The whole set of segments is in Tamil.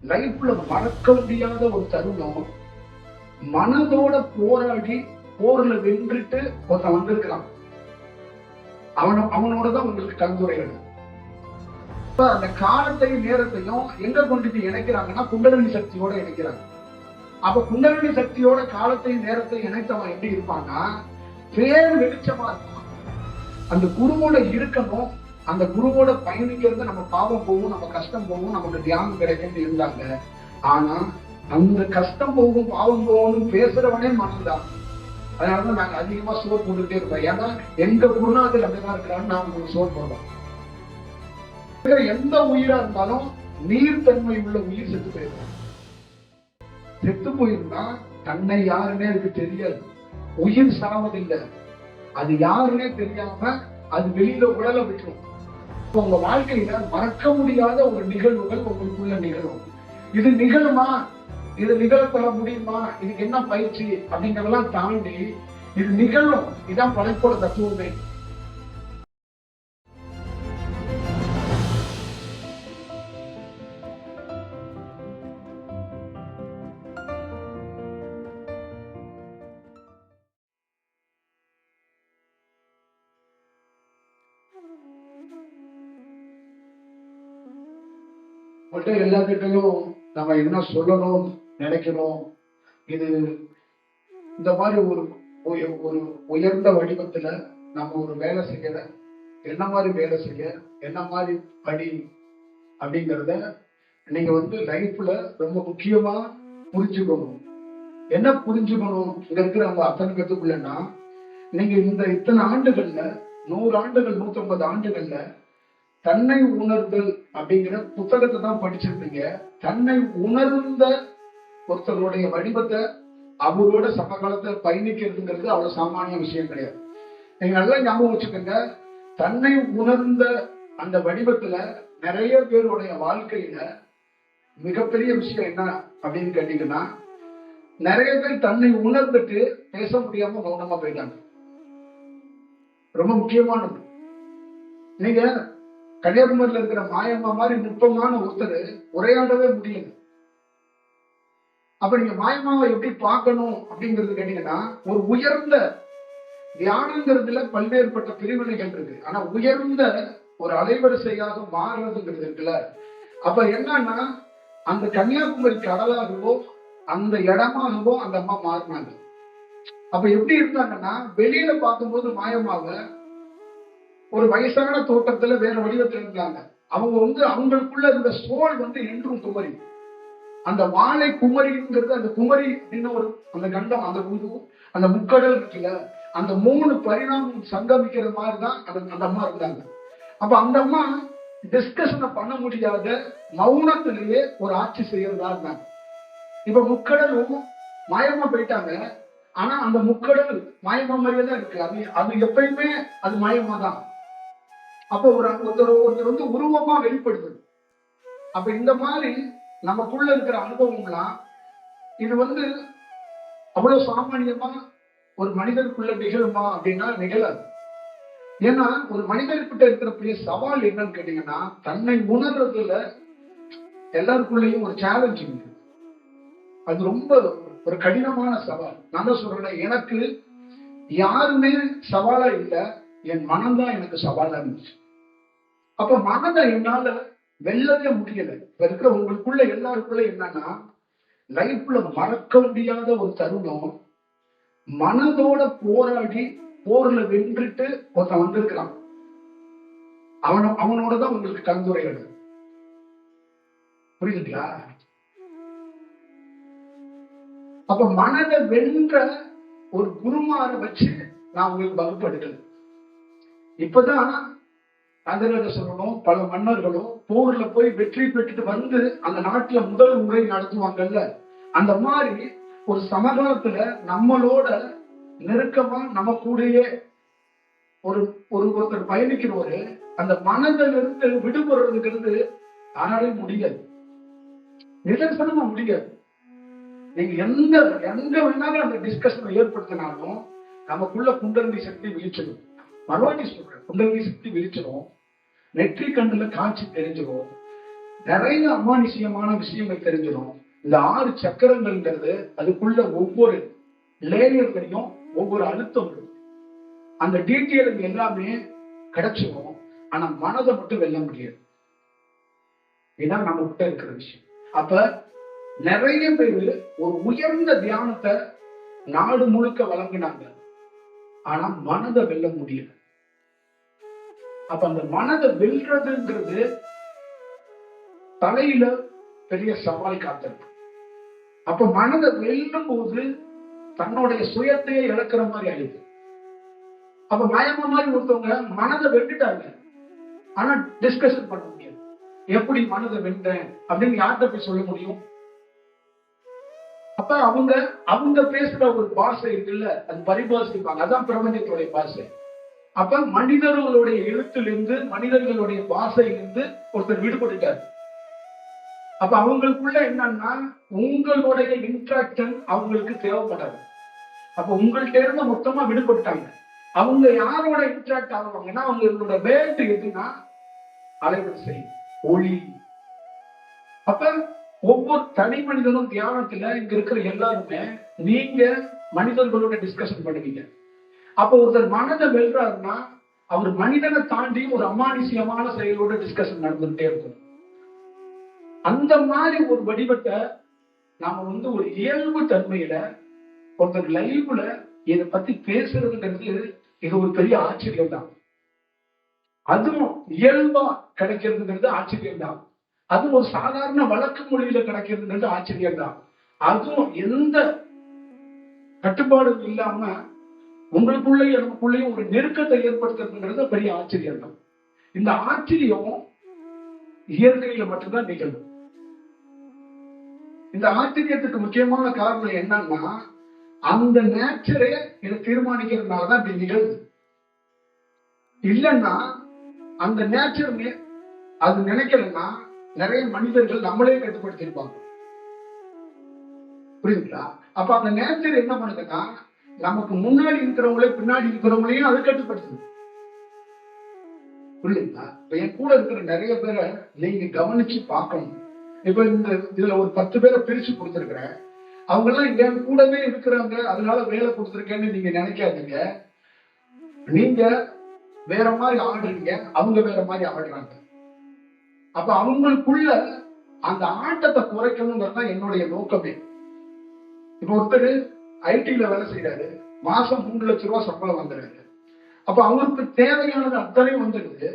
லைஃப்ல மறக்க முடியாத ஒரு தருணம். மனதோட போராடி போர்ல வென்றுட்டு ஒருத்தன் வந்திருக்கிறான். அவனோடதான் உங்களுக்கு கலந்துரையாடு. அந்த காலத்தையும் நேரத்தையும் எங்க கொண்டு இணைக்கிறாங்கன்னா குண்டலினி சக்தியோட இணைக்கிறாங்க. அப்ப குண்டலினி சக்தியோட காலத்தையும் நேரத்தையும் இணைத்தவன் எப்படி இருப்பான்னா பேர் வெளிச்சமா இருப்பான். அந்த குருவோட இருக்கணும், அந்த குருவோட பயணிக்கிறது நம்ம பாவம் போகும், நம்ம கஷ்டம் போகும், நமக்கு தியானம் கிடைக்கும் இருந்தாங்க. ஆனா அந்த கஷ்டம் போகும் பாவம் போகணும் பேசுறவனே மனம்தான். அதனாலதான் நாங்க அதிகமா சோறு போட்டுட்டே இருப்போம். ஏன்னா எங்க குருநாதர் அப்படிதான் இருக்கிறான்னு நான் உங்களுக்கு சோறு போடுறோம். எந்த உயிரா இருந்தாலும் நீர்த்தன்மை உள்ள உயிர் செத்து போயிருக்கும். செத்து போயிருந்தா தன்னை யாருன்னே அதுக்கு தெரியாது. உயிர் சாவதில்லை, அது யாருன்னே தெரியாம அது வெளியில உடலை விட்டுரும். உங்க வாழ்க்கையில மறக்க முடியாத ஒரு நிகழ்வுகள் உங்களுக்குள்ள நிகழும். இது நிகழுமா, இது நிகழப்பட முடியுமா, இதுக்கு என்ன பயிற்சி அப்படிங்கறதெல்லாம் தாண்டி இது நிகழும். இதான் படைப்போட தத்துவமே. எல்லாத்திட்டையும் நம்ம என்ன சொல்லணும் நினைக்கணும். இது இந்த மாதிரி ஒரு ஒரு உயர்ந்த வடிவத்துல நம்ம ஒரு வேலை செய்யற, என்ன மாதிரி வேலை செய்ய, என்ன மாதிரி படி அப்படிங்கிறத நீங்க லைஃப்ல ரொம்ப முக்கியமா புரிஞ்சுக்கணும். என்ன புரிஞ்சுக்கணும் இங்க இருக்கிற அவங்க அத்தனை கத்துக்குள்ளன்னா, நீங்க இத்தனை ஆண்டுகள்ல 100 ஆண்டுகள் 150 ஆண்டுகள்ல தன்னை உணர்தல் அப்படிங்கிற புத்தகத்தை தான் படிச்சிருப்பீங்க. தன்னை உணர்ந்த ஒருத்தருடைய வடிவத்தை அவரோட சமகாலத்தை பயணிக்கிறதுங்கிறது அவ்வளவு சாமானிய விஷயம் கிடையாது. நீங்க நல்லா ஞாபகம் வச்சுக்கோங்க, தன்னை உணர்ந்த அந்த வடிவத்துல நிறைய பேருடைய வாழ்க்கையில மிகப்பெரிய விஷயம் என்ன அப்படின்னு கேட்டீங்கன்னா, நிறைய பேர் தன்னை உணர்ந்துட்டு பேச முடியாம மௌனமா போயிட்டாங்க. ரொம்ப முக்கியமானது. நீங்க கன்னியாகுமரியில இருக்கிற மாயம்மா மாதிரி நுட்பமான ஒருத்தர் உரையாடவே முடியல. அப்ப நீங்க மாயம்மாவை எப்படி பார்க்கணும் அப்படிங்கிறது கேட்டீங்கன்னா, ஒரு உயர்ந்த தியானங்கிறதுல பல்வேறுபட்ட பிரிவினைகள் இருக்கு. ஆனா உயர்ந்த ஒரு அலைவரிசையாக மாறுறதுங்கிறது இருக்குல்ல. அப்ப என்னன்னா, அந்த கன்னியாகுமரி கடலாகவோ அந்த இடமாகவோ அந்த அம்மா மாறினாங்க. அப்ப எப்படி இருந்தாங்கன்னா, வெளியில பார்க்கும்போது மாயம்மாவை ஒரு வயசான தோட்டத்துல வேற வடிவத்தில் இருந்தாங்க. அவங்க அவங்களுக்குள்ள இருந்த சோல் என்றும் குமரி. அந்த வாழை குமரிங்கிறது, அந்த குமரி அப்படின்னு ஒரு அந்த கண்டம், அந்த முக்கடல் இருக்குல்ல, அந்த 3 பரிணாமம் சங்கமிக்கிற மாதிரிதான் அந்த அம்மா இருந்தாங்க. அப்ப அந்த அம்மா டிஸ்கஷனை பண்ண முடியாத மௌனத்திலேயே ஒரு ஆட்சி செய்யறதா இருந்தாங்க. இப்ப முக்கடலும் மாயமா போயிட்டாங்க. ஆனா அந்த முக்கடல் மாயமா மாதிரியே தான் இருக்கு. அது எப்பயுமே அது மாயமா தான். அப்ப ஒருத்தர் உருவமா வெளிப்படுது. அப்ப இந்த மாதிரி நமக்குள்ள இருக்கிற அனுபவம்லாம் இது அவ்வளவு சாமானியமா ஒரு மனிதருக்குள்ள நிகழுமா அப்படின்னா நிகழாது. ஏன்னா ஒரு மனிதர்கிட்ட இருக்கிற பெரிய சவால் என்னன்னு கேட்டீங்கன்னா, தன்னை உணர்றதுல எல்லாருக்குள்ளேயும் ஒரு சேலஞ்ச் இருக்கு. அது ரொம்ப ஒரு கடினமான சவால். நான் தான் சொல்றேன், எனக்கு யாருமே சவாலா இல்லை, என் மனம்தான் எனக்கு சவாலா இருந்துச்சு. அப்ப மனதை என்னால வெல்லவே முடியல. இப்ப இருக்கிற உங்களுக்குள்ள எல்லாருக்குள்ள என்னன்னா, லைஃப்ல மறக்க முடியாத ஒரு தருணம். மனதோட போராடி போர்ல வென்றுட்டு ஒருத்தன் வந்திருக்கிறான். அவனோடதான் உங்களுக்கு கலந்துரையாடு. புரியுதுங்களா? அப்ப மனதை வென்ற ஒரு குருமார வச்சு நான் உங்களுக்கு வகுப்படுத்தல. இப்பதான் அந்த சொல்லணும், பல மன்னர்களும் போர்ல போய் வெற்றி பெற்றுட்டு அந்த நாட்டுல முதல் முறை நடத்துவாங்கல்ல, அந்த மாதிரி ஒரு சமகாலத்துல நம்மளோட நெருக்கமா நம்ம கூடயே ஒருத்தர் பயணிக்கிறவரு அந்த மனதிலிருந்து விடுபடுறதுங்கிறது யாராலையும் முடியாது, நிதர்சனமா முடியாது. நீங்க எங்க வேணாலும் அந்த டிஸ்கஷனை ஏற்படுத்தினாலும் நமக்குள்ள குண்டலினி சக்தி விழிச்சிடும். மறுவாட்டி சொல்றேன், குண்டலினி சக்தி விழிச்சிடும். நெற்றி கண்டுல காட்சி தெரிஞ்சிடும். நிறைய அமானுஷ்யமான விஷயங்கள் தெரிஞ்சிடும். இந்த 6 சக்கரங்கள்ங்கிறது அதுக்குள்ள ஒவ்வொரு லேயர்களையும் ஒவ்வொரு அழுத்தம் இருக்கும். அந்த டீட்டெயில் எல்லாமே கிடைச்சிடும். ஆனா மனதை மட்டும் வெல்ல முடியாது. இதுதான் நம்ம கிட்ட இருக்கிற விஷயம். அப்ப நிறைய பேரு ஒரு உயர்ந்த தியானத்தை நாடு முழுக்க வழங்கினாங்க. ஆனா மனதை வெல்ல முடியல. அப்ப அந்த மனதை வெல்றதுங்கிறது தலையில பெரிய சவால் காத்திருக்கு. அப்ப மனதை வெல்லும் போது தன்னுடைய சுயத்தையே இழக்கிற மாதிரி ஆயிடுது. அப்ப மயமா மாதிரி ஒருத்தவங்க மனதை வென்றுட்டாங்க, ஆனா டிஸ்கஷன் பண்ண முடியாது. எப்படி மனதை வென்றேன் அப்படின்னு யார்கிட்ட போய் சொல்ல முடியும்? அப்ப அவங்க பேசுற ஒரு பாஷை இருக்குல்ல, அது பரிபாஷிப்பாங்க. அதான் பிரபஞ்சத்துடைய பாஷை. அப்ப மனிதர்களுடைய எழுத்திலிருந்து, மனிதர்களுடைய பாஷையிலிருந்து ஒருத்தர் விடுபட்டுட்டார். அப்ப அவங்களுக்குள்ள என்னன்னா, உங்களுடைய இன்ட்ராக்ஷன் அவங்களுக்கு தேவைப்படாது. அப்ப உங்கள்கிட்ட இருந்து மொத்தமா விடுபட்டாங்க. அவங்க யாரோட இன்ட்ராக்ட் ஆகுவாங்கன்னா, அவங்களோட வேட்டு எதுனா அலைவரிசை, ஒளி. அப்ப ஒவ்வொரு தனி மனிதனும் தியானத்துல இங்க இருக்கிற எல்லாருமே நீங்க மனிதர்களோட டிஸ்கஷன் பண்ணுவீங்க. அப்ப ஒருத்தர் மனதை வெல்றாருன்னா அவர் மனிதனை தாண்டி ஒரு அமானுஷ்யமான செயலோட டிஸ்கஷன் நடந்துகிட்டே இருக்கும். அந்த மாதிரி ஒரு வடிவத்தை நாம ஒரு இயல்பு தன்மையில ஒருத்தர் லைவ்ல இதை பத்தி பேசுறதுங்கிறது இது ஒரு பெரிய ஆச்சரியம் தான். அதுவும் இயல்பா கிடைக்கிறதுங்கிறது ஆச்சரியம் தான். அதுவும் ஒரு சாதாரண வழக்கு மொழியில கிடைக்கிறதுங்கிறது ஆச்சரியம் தான். அதுவும் எந்த கட்டுப்பாடும் இல்லாம உங்களுக்குள்ளேயும் எனக்குள்ளேயும் ஒரு நெருக்கத்தை ஏற்படுத்துறதுங்கிறது பெரிய ஆச்சரியம் தான். இந்த ஆச்சரியம் இயற்கையில மட்டும்தான் நிகழும். இந்த ஆச்சரியத்துக்கு முக்கியமான காரணம் என்னன்னா, அந்த நேச்சரே இதை தீர்மானிக்கிறதுனாலதான் இப்படி நிகழுது. இல்லைன்னா அந்த நேச்சர் அது நினைக்கலன்னா நிறைய மனிதர்கள் நம்மளே கட்டுப்படுத்திருப்பாங்க. புரியுதுங்களா? அப்ப அந்த நேச்சர் என்ன பண்ணுதுன்னா, நமக்கு முன்னாடி இருக்கிறவங்களே பின்னாடி இருக்கிறவங்களையும் அது கட்டுப்படுத்துது. புரியுதுங்களா? இப்ப என் கூட இருக்கிற நிறைய பேரை நீங்க கவனிச்சு பார்க்கணும். இப்ப இதுல ஒரு 10 பேரை பிரிச்சு கொடுத்துருக்கிறேன். அவங்க எல்லாம் என் கூடவே இருக்கிறாங்க, அதனால வேலை கொடுத்துருக்கேன்னு நீங்க நினைக்காதீங்க. நீங்க வேற மாதிரி ஆடுறீங்க, அவங்க வேற மாதிரி ஆடுறாங்க. அப்ப அவங்களுக்குள்ள அந்த ஆட்டத்தை குறைக்கணுங்கிறது என்னுடைய நோக்கமே. இப்ப ஒருத்தர் ஐடில வேலை செய்யறாரு, மாசம் 3 லட்சம் ரூபாய் சம்பளம் வந்துடுறாரு. அப்ப அவருக்கு தேவையானது அத்தனையும் வந்துடுது.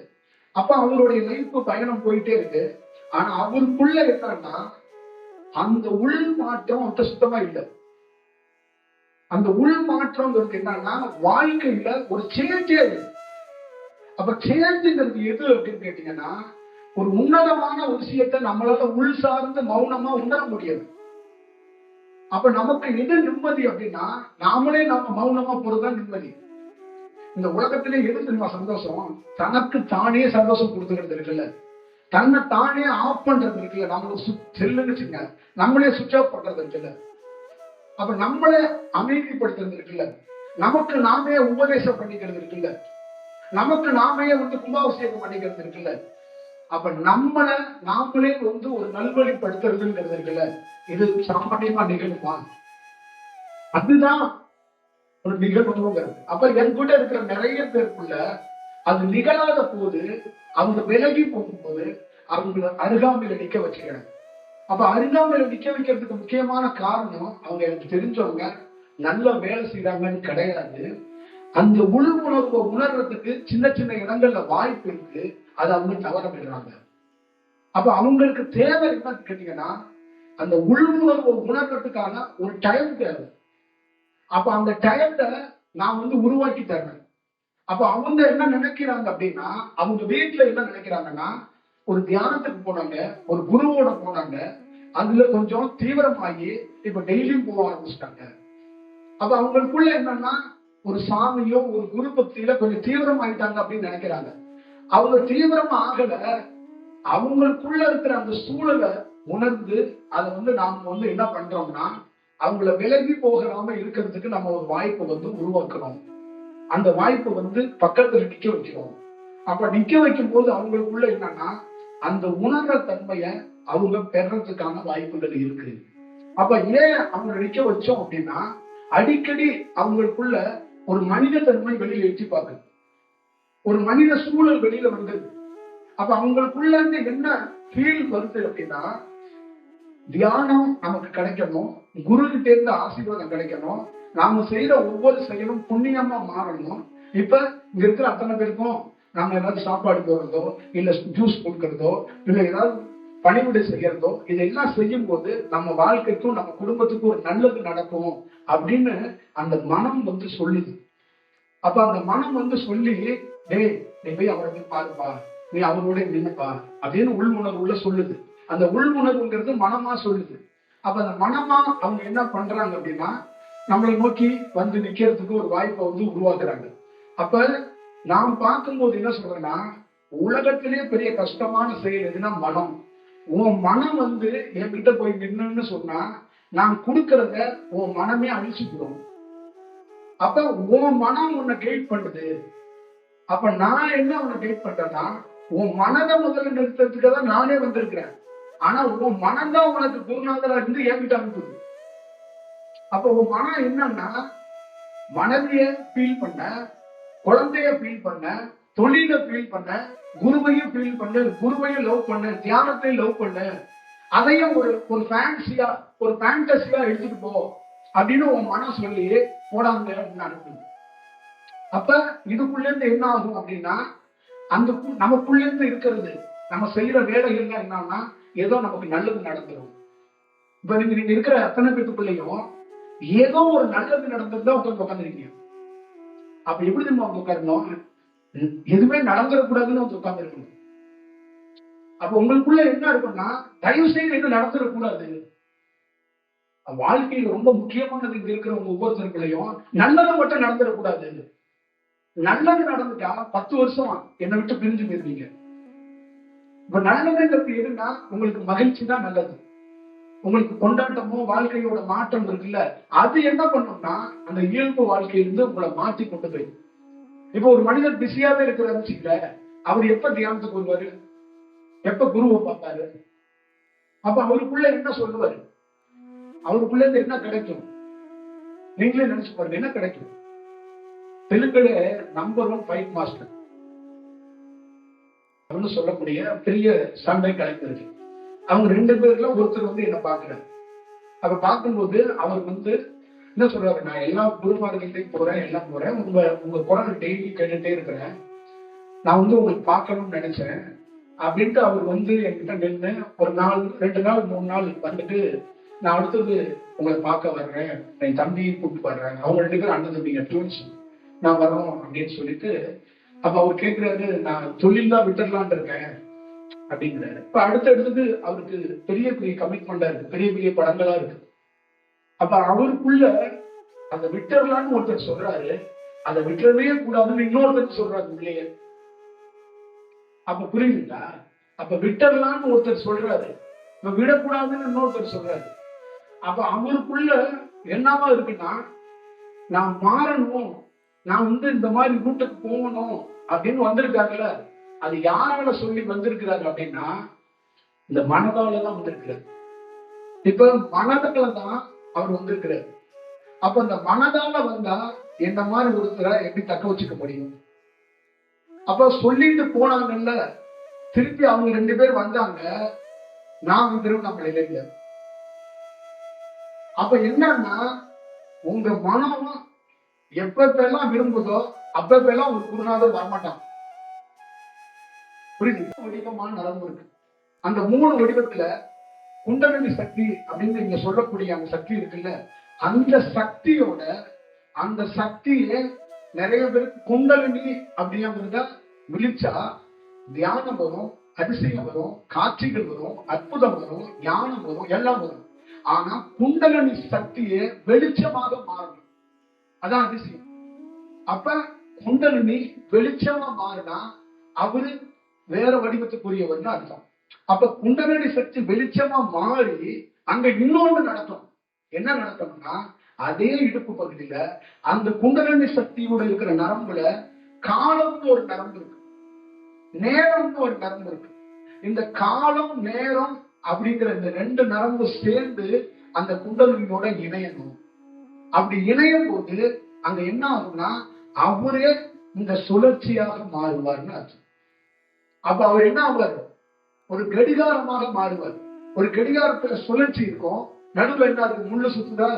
அப்ப அவருடைய லைஃப் பயணம் போயிட்டே இருக்கு. ஆனா அவருக்குள்ள என்னன்னா, அந்த உள் மாற்றம் அவர்கிட்ட சுத்தமா இல்லை. அந்த உள் மாற்றம்ங்கிறது என்னன்னா, வாழ்க்கையில ஒரு சேஞ்சே இல்லை. அப்ப சேஞ்சுங்கிறது எது அப்படின்னு கேட்டீங்கன்னா, ஒரு உன்னதமான ஒரு விஷயத்தை நம்மளால உள் சார்ந்து மௌனமா உணர முடியாது. அப்ப நமக்கு எது நிம்மதி அப்படின்னா, நாமளே நாம மௌனமா போறதுதான் நிம்மதி. இந்த உலகத்திலே எது தெரியுமா சந்தோஷம்? தனக்கு தானே சந்தோஷம் கொடுத்துக்கிறது இருக்குல்ல, தன்னை தானே ஆஃப் பண்றது இருக்குல்ல, நம்மளுக்கு செல்லுன்னு வச்சுங்க, நம்மளே சுவிட்ச் ஆஃப் பண்றது இருக்குல்ல, அப்ப நம்மளே அமைதிப்படுத்துறது இருக்குல்ல, நமக்கு நாமே உபதேசம் பண்ணிக்கிறது இருக்குல்ல, நமக்கு நாமே கும்பாபிஷேகம் பண்ணிக்கிறது இருக்குல்ல. அப்ப நம்மளை நாமளே ஒரு நல்வழிப்படுத்துறதுங்கிறது இருக்குல்ல, இது சாமானியமா நிகழுமா? அதுதான் ஒரு நிகழ்வுங்கிறது. அப்ப என் கூட இருக்கிற நிறைய பேருக்குள்ள அது நிகழாத போது, அவங்க விலகி போகும்போது அவங்க அருகாமையில நிக்க வச்சுக்கிறேன். அப்ப அருகாமையில நிக்க வைக்கிறதுக்கு முக்கியமான காரணம், அவங்க எனக்கு தெரிஞ்சவங்க நல்ல வேலை செய்யறாங்கன்னு கிடையாது. அந்த உள் உணர்வை உணர்றதுக்கு சின்ன சின்ன இடங்கள்ல வாய்ப்பு இருக்கு, அதை அவங்க தவற விடுறாங்க. அப்ப அவங்களுக்கு தேவை என்னன்னு கேட்டீங்கன்னா, அந்த உள் உணர்வை உணர்றதுக்கான ஒரு டைம் தேவை. அப்ப அந்த டைத்தை நான் உருவாக்கி தரேன். அப்ப அவங்க என்ன நினைக்கிறாங்க அப்படின்னா, அவங்க வீட்டுல என்ன நினைக்கிறாங்கன்னா, ஒரு தியானத்துக்கு போனாங்க, ஒரு குருவோட போனாங்க, அதுல கொஞ்சம் தீவிரமாகி இப்ப டெய்லியும் போக ஆரம்பிச்சிட்டாங்க. அப்ப அவங்களுக்குள்ள என்னன்னா, ஒரு சாமியோ ஒரு குரு பக்தியில கொஞ்சம் தீவிரமாயிட்டாங்க அப்படின்னு நினைக்கிறாங்க. அவங்க தீவிரமா ஆகல, அவங்களுக்குள்ள இருக்கிற அந்த சூழலை உணர்ந்து அதை நாம என்ன பண்றோம்னா, அவங்கள விலகி போகாம இருக்கிறதுக்கு நம்ம ஒரு வாய்ப்பை உருவாக்கணும். அந்த வாய்ப்பை பக்கத்துல நிக்க வைக்கிறோம். அப்ப நிக்க வைக்கும் போது அவங்களுக்குள்ள என்னன்னா, அந்த உணர்ற தன்மைய அவங்க பெறறதுக்கான வாய்ப்புகள் இருக்கு. அப்ப ஏன் அவங்க நிக்க வச்சோம் அப்படின்னா, அடிக்கடி அவங்களுக்குள்ள ஒரு மனித தன்மை வெளியில எட்டி பார்க்குது, ஒரு மனித சூழல் வெளியில வந்தது. அப்ப அவங்களுக்குள்ள இருந்து என்ன ஃபீல் வருது அப்படின்னா, தியானம் நமக்கு கிடைக்கணும், குரு கிட்ட இருந்து ஆசீர்வாதம் கிடைக்கணும், நாம செய்யற ஒவ்வொரு செயலும் புண்ணியமா மாறணும். இப்ப இங்க இருக்கிற அத்தனை பேருக்கும் நாம ஏதாவது சாப்பாடு போடுறதோ, இல்ல ஜூஸ் கொடுக்கறதோ, இல்ல ஏதாவது பணிவிடை செய்யறதோ, இதெல்லாம் செய்யும் போது நம்ம வாழ்க்கைக்கும் நம்ம குடும்பத்துக்கும் ஒரு நல்லது நடக்கும் அப்படின்னு அந்த மனம் வந்து சொல்லுது. அப்ப அந்த மனம் வந்து சொல்லி, டேய் நீ போய் அவரை போய் பாருப்பா, நீ அவரோட நின்னுப்பா அப்படின்னு உள்உணர்வுல சொல்லுது. அந்த உள்உணர்வுங்கிறது மனமா சொல்லுது. அப்ப அந்த மனமா அவங்க என்ன பண்றாங்க அப்படின்னா, நம்மளை நோக்கி வந்து நிக்கிறதுக்கு ஒரு வாய்ப்பை வந்து உருவாக்குறாங்க. அப்ப நாம் பார்க்கும்போது என்ன சொல்றேன்னா, உலகத்திலேயே பெரிய கஷ்டமான செயல் எதுனா மனம். உன் மனம் வந்து என்கிட்ட போய் நின்னுன்னு சொன்னா, நான் கொடுக்கறத உன் மனமே அழிச்சுக்கிறோம். அப்ப உன் மனம் உன்னை கைட் பண்ணுது. அப்ப நான் என்ன உன்னை கைட் பண்றேன்னா, உன் மனதை முதல்ல நிறுத்துறதுக்கு தான் நானே வந்திருக்கிறேன். ஆனா உன் மனம் தான் உனக்கு குருநாதரா இருந்து என்கிட்ட அனுப்புது. அப்ப உன் மனம் என்னன்னா, மனதைய ஃபீல் பண்ண, குழந்தைய ஃபீல் பண்ண, தொழில ஃபீல் பண்ண, குருவையும் ஃபீல் பண்ணு, குருவையும் லவ் பண்ணு, தியானத்தையும் லவ் பண்ணு, அதையும் ஒரு ஃபேன்சியா ஒரு ஃபேண்டசியா எடுத்துட்டு போ அப்படின்னு உன் மனம் சொல்லி போடாங்க அப்படின்னு அனுப்புது. அப்ப இதுக்குள்ள இருந்து என்ன ஆகும் அப்படின்னா, அந்த நமக்குள்ள இருந்து இருக்கிறது, நம்ம செய்யற வேலைகள்ல என்னன்னா ஏதோ நமக்கு நல்லது நடந்துடும். இப்ப நீங்க இருக்கிற அத்தனை பேத்துக்குள்ளேயும் ஏதோ ஒரு நல்லது நடந்ததுதான் உட்காந்துருக்கீங்க. அப்ப எப்படி நம்ம வந்து உட்காரணும், எதுவுமே நடந்துடக்கூடாதுன்னு வந்து உட்கார்ந்து இருக்கணும். அப்ப உங்களுக்குள்ள என்ன இருக்கும்னா, தயவு செய்து எது நடந்துடக்கூடாது. வாழ்க்கையில் ரொம்ப முக்கியமானது இங்க இருக்கிறவங்க ஒவ்வொருத்தருக்குள்ளயும் நல்லது மட்டும் நடந்துடக்கூடாது. நல்லது நடந்துட்டா 10 வருஷம் என்னை விட்டு பிரிஞ்சு போயிருவீங்க. இப்ப நல்லதுங்கிறது எதுன்னா, உங்களுக்கு மகிழ்ச்சி தான் நல்லது. உங்களுக்கு கொண்டாட்டமோ வாழ்க்கையோட மாற்றம் இருக்குல்ல, அது என்ன பண்ணும்னா அந்த இயல்பு வாழ்க்கையிலிருந்து உங்களை மாற்றி கொண்டு போயிடும். இப்ப ஒரு மனிதர் பிஸியாவே இருக்கிற அவர் எப்ப தியானத்துக்கு வருவாரு, எப்ப குருவை பார்ப்பாரு, அப்ப அவருக்குள்ள என்ன சொல்லுவாரு, அவருக்குள்ள இருந்து என்ன கிடைக்கும்? நீங்களே நினைச்சு பாருங்க, என்ன கிடைக்கும்? தெலுங்குல நம்பர் 1 ஃபைட் மாஸ்டர் அப்படின்னு சொல்லக்கூடிய பெரிய சண்டை கலைஞர்கள். அவங்க 2 பேர்ல ஒருத்தர் வந்து என்ன பாக்குறாரு. அப்ப பார்க்கும்போது அவர் வந்து என்ன சொல்றாரு, நான் எல்லா குருமார்கள்ட்டையும் போறேன், எல்லாம் போறேன், உங்க குரல் டெய்லி கேட்டுட்டே இருக்கிறேன், நான் வந்து உங்களுக்கு பார்க்கணும்னு நினைச்சேன் அப்படின்ட்டு அவர் வந்து என்கிட்ட நின்று ஒரு நாள் 2 நாள் 3 நாள் வந்துட்டு, நான் அடுத்தது உங்களை பார்க்க வர்றேன், என் தம்பியை கூப்பிட்டு வர்றேன், அவங்க 2 பேரும் அண்ணன் தம்பிங்க ட்வின்ஸ், நான் வர்றோம் அப்படின்னு சொல்லிட்டு, அப்ப அவர் கேட்கிறாரு, நான் தொழில் தான் விட்டுடலான் இருக்கேன் அப்படிங்கிறாரு. இப்ப அடுத்தடுத்தது அவருக்கு பெரிய பெரிய கமிட்மெண்டா இருக்கு, பெரிய பெரிய படங்களா இருக்கு. அப்ப அவருக்குள்ள அந்த விட்டுறலான்னு ஒருத்தர் சொல்றாரு, அதை விட்டுறவே கூடாதுன்னு இன்னொருத்தர் சொல்றாரு இல்லையே. அப்ப புரியுதுங்களா? அப்ப விட்டுறலான்னு ஒருத்தர் சொல்றாரு, இப்ப விடக்கூடாதுன்னு இன்னொருத்தர் சொல்றாரு. அப்ப அவருக்குள்ள என்னவா இருக்குன்னா, நான் மாறணும், நான் வந்து இந்த மாதிரி ரூட்டுக்கு போகணும் அப்படின்னு வந்திருக்காருல்ல, அது யாரால சொல்லி வந்திருக்கிறாரு அப்படின்னா, இந்த மனதால தான் வந்திருக்கிறார். இப்ப மனதால தான் அவர் வந்திருக்கிறார். அப்ப இந்த மனதால வந்தா என்ன மாதிரி ஒருத்தரை எப்படி தக்க வச்சுக்க முடியும்? அப்ப சொல்லிட்டு போனாங்கல்ல, திருப்பி அவங்க 2 பேர் வந்தாங்க, நான் திருவண்ணாமலையில இல்ல. அப்ப என்னன்னா, உங்க மனம் எப்பெல்லாம் விரும்புதோ அப்பெல்லாம் ஒரு குருநாதர் வரமாட்டான். புரியுது? வடிவமான நரம்பு இருக்கு. அந்த 3 வடிவத்துல குண்டலினி சக்தி அப்படின்னு நீங்க சொல்லக்கூடிய அந்த சக்தி இருக்குல்ல, அந்த சக்தியோட அந்த சக்தியே நிறைய பேருக்கு குண்டலினி அப்படிங்கிறத விழிச்சா தியானம் வரும், அதிசயம் வரும், காட்சிகள் வரும், அற்புதம் வரும், ஞானம் வரும், எல்லாம் வரும். ஆனா குண்டலினி சக்தியே வெளிச்சமாக மாறணும், அதான் அதிசயம். அப்ப குண்டலினி வெளிச்சமா மாறினா அவரு வேற வடிவத்துக்குரியவர்னு அர்த்தம். அப்ப குண்டலினி சக்தி வெளிச்சமா மாறி அங்க இன்னொன்று நடக்கும். என்ன நடக்கும்னா, அதே இடுப்பு பகுதியில அந்த குண்டலினி சக்தியோட இருக்கிற நரம்புல காலம்னு ஒரு நரம்பு இருக்கு, நேரம்னு ஒரு நரம்பு இருக்கு. இந்த காலம் நேரம் அப்படிங்கிற இந்த ரெண்டு நரம்பு சேர்ந்து அந்த குண்டலினியோட இணையணும். அப்படி இணையும் போது அங்க என்ன ஆகும்னா அவரே இந்த சுழற்சியாக மாறுவார்னு அர்த்தம். அப்ப அவர் என்ன ஆவார்? ஒரு கடிகாரமாக மாறுவார். ஒரு கடிகாரத்துல சுழற்சி இருக்கும், நடுவில் என்ன இருக்கு? முள்ளு சுத்துதா?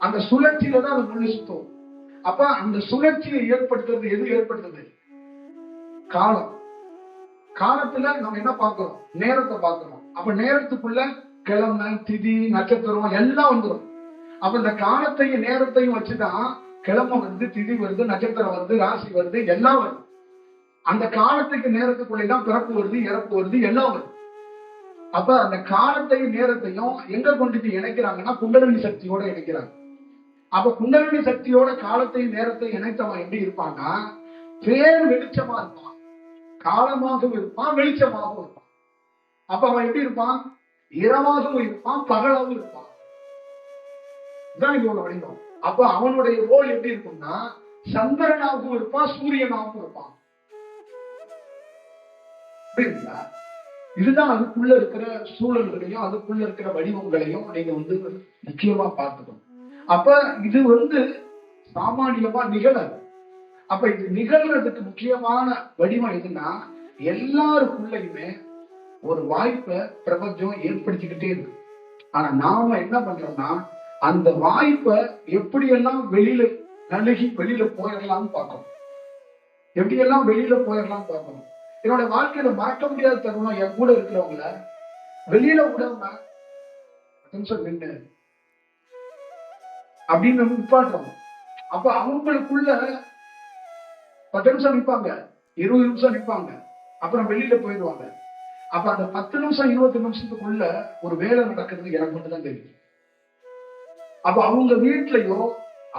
அந்த சுழற்சியில தான் அது முள்ளு சுத்தும். அப்ப அந்த சுழற்சியை ஏற்படுத்துறது எது ஏற்படுத்துது? காலம். காலத்துல நம்ம என்ன பார்க்கிறோம்? நேரத்தை பார்க்கிறோம். அப்ப நேரத்துக்குள்ள கிழமை, திதி, நட்சத்திரம் எல்லாம் வந்துடும். அப்ப இந்த காலத்தையும் நேரத்தையும் வச்சுதான் கிழமை வருது, திதி வருது, நட்சத்திரம் வருது, ராசி வருது, எல்லாம் வருது. அந்த காலத்துக்கு நேரத்துக்குள்ளேதான் பிறப்பு வருது, இறப்பு வருது, எல்லாம் வருது. அப்ப அந்த காலத்தையும் நேரத்தையும் எங்க கொண்டு இணைக்கிறாங்கன்னா குண்டலினி சக்தியோட இணைக்கிறாங்க. அப்ப குண்டலினி சக்தியோட காலத்தையும் நேரத்தையும் இணைத்தவன் எப்படி இருப்பான்னா பேர் வெளிச்சமா இருப்பான், காலமாகவும் இருப்பான், வெளிச்சமாகவும் இருப்பான். அப்ப அவன் எப்படி இருப்பான்? இரவாகவும் இருப்பான், பகலாகவும் இருப்பான். இதுதான் இவனோட வடிவம். அப்ப அவனுடைய ரோல் எப்படி இருக்கும்னா சந்திரனாகவும் இருப்பான், சூரியனாகவும் இருப்பான். இதுதான் அதுக்குள்ள இருக்கிற சூழல்களையும் அதுக்குள்ள இருக்கிற வடிவங்களையும் நீங்க முக்கியமா பார்த்துக்கணும். அப்ப இது சாமானியமா நிகழாது. அப்ப இது நிகழ்றதுக்கு முக்கியமான வடிவம் எதுன்னா எல்லாருக்குள்ளயுமே ஒரு வாய்ப்பை பிரபஞ்சம் ஏற்படுத்திக்கிட்டே இருக்கு. ஆனா நாம என்ன பண்றோம்னா அந்த வாய்ப்பை எப்படியெல்லாம் வெளியில நழுகி வெளியில போயிடலாம்னு பார்க்கணும். எப்படியெல்லாம் வெளியில போயிடலாம் பார்க்கணும். என்னோட வாழ்க்கையில மறக்க முடியாத தருணம் என் கூட இருக்கிறவங்கள வெளியில விடாம நின்று அப்படின்னு நிப்பாட்டுறோம். அப்ப அவங்களுக்குள்ள 10 நிமிஷம் நிற்பாங்க, 20 நிமிஷம் நிற்பாங்க, அப்புறம் வெளியில போயிடுவாங்க. அப்ப அந்த 10 நிமிஷம் 20 நிமிஷத்துக்குள்ள ஒரு வேலை நடக்கிறது எனக்கு மட்டும் தான் தெரியும். அப்ப அவங்க வீட்லயோ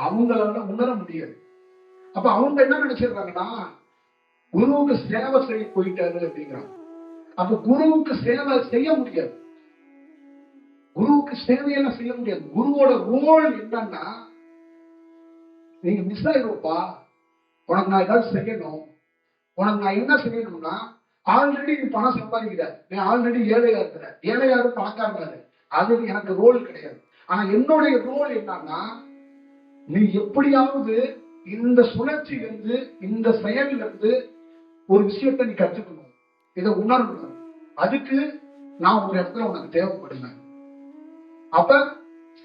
அவங்களால உணர முடியாது. அப்ப அவங்க என்ன நினைச்சிருக்காங்கன்னா குருவுக்கு சேவை செய்ய போயிட்டாரு அப்படிங்கிறாங்க. அப்ப குருவுக்கு சேவை செய்ய முடியாது, குருவுக்கு சேவையெல்லாம் செய்ய முடியாது. குருவோட ரோல் என்னன்னா நீங்க மிஸ் ஆயிருப்பா, உனக்கு நான் ஏதாவது செய்யணும், உனக்கு நான் என்ன செய்யணும்னா ஆல்ரெடி நீ பணம் சம்பாதிக்கிற, நீ ஆல்ரெடி ஏழையா இருக்கிற, ஏழையாரு பணக்காரனாரு, அது எனக்கு ரோல் கிடையாது. ஆனா என்னுடைய ரோல் என்னன்னா நீ எப்படியாவது இந்த சுழற்சியிலிருந்து இந்த செயலிலிருந்து ஒரு விஷயத்தை நீ கற்றுக்கணும், இதை உணரணும். அதுக்கு நான் ஒரு இடத்துல உனக்கு தேவைப்படுவேன். அப்ப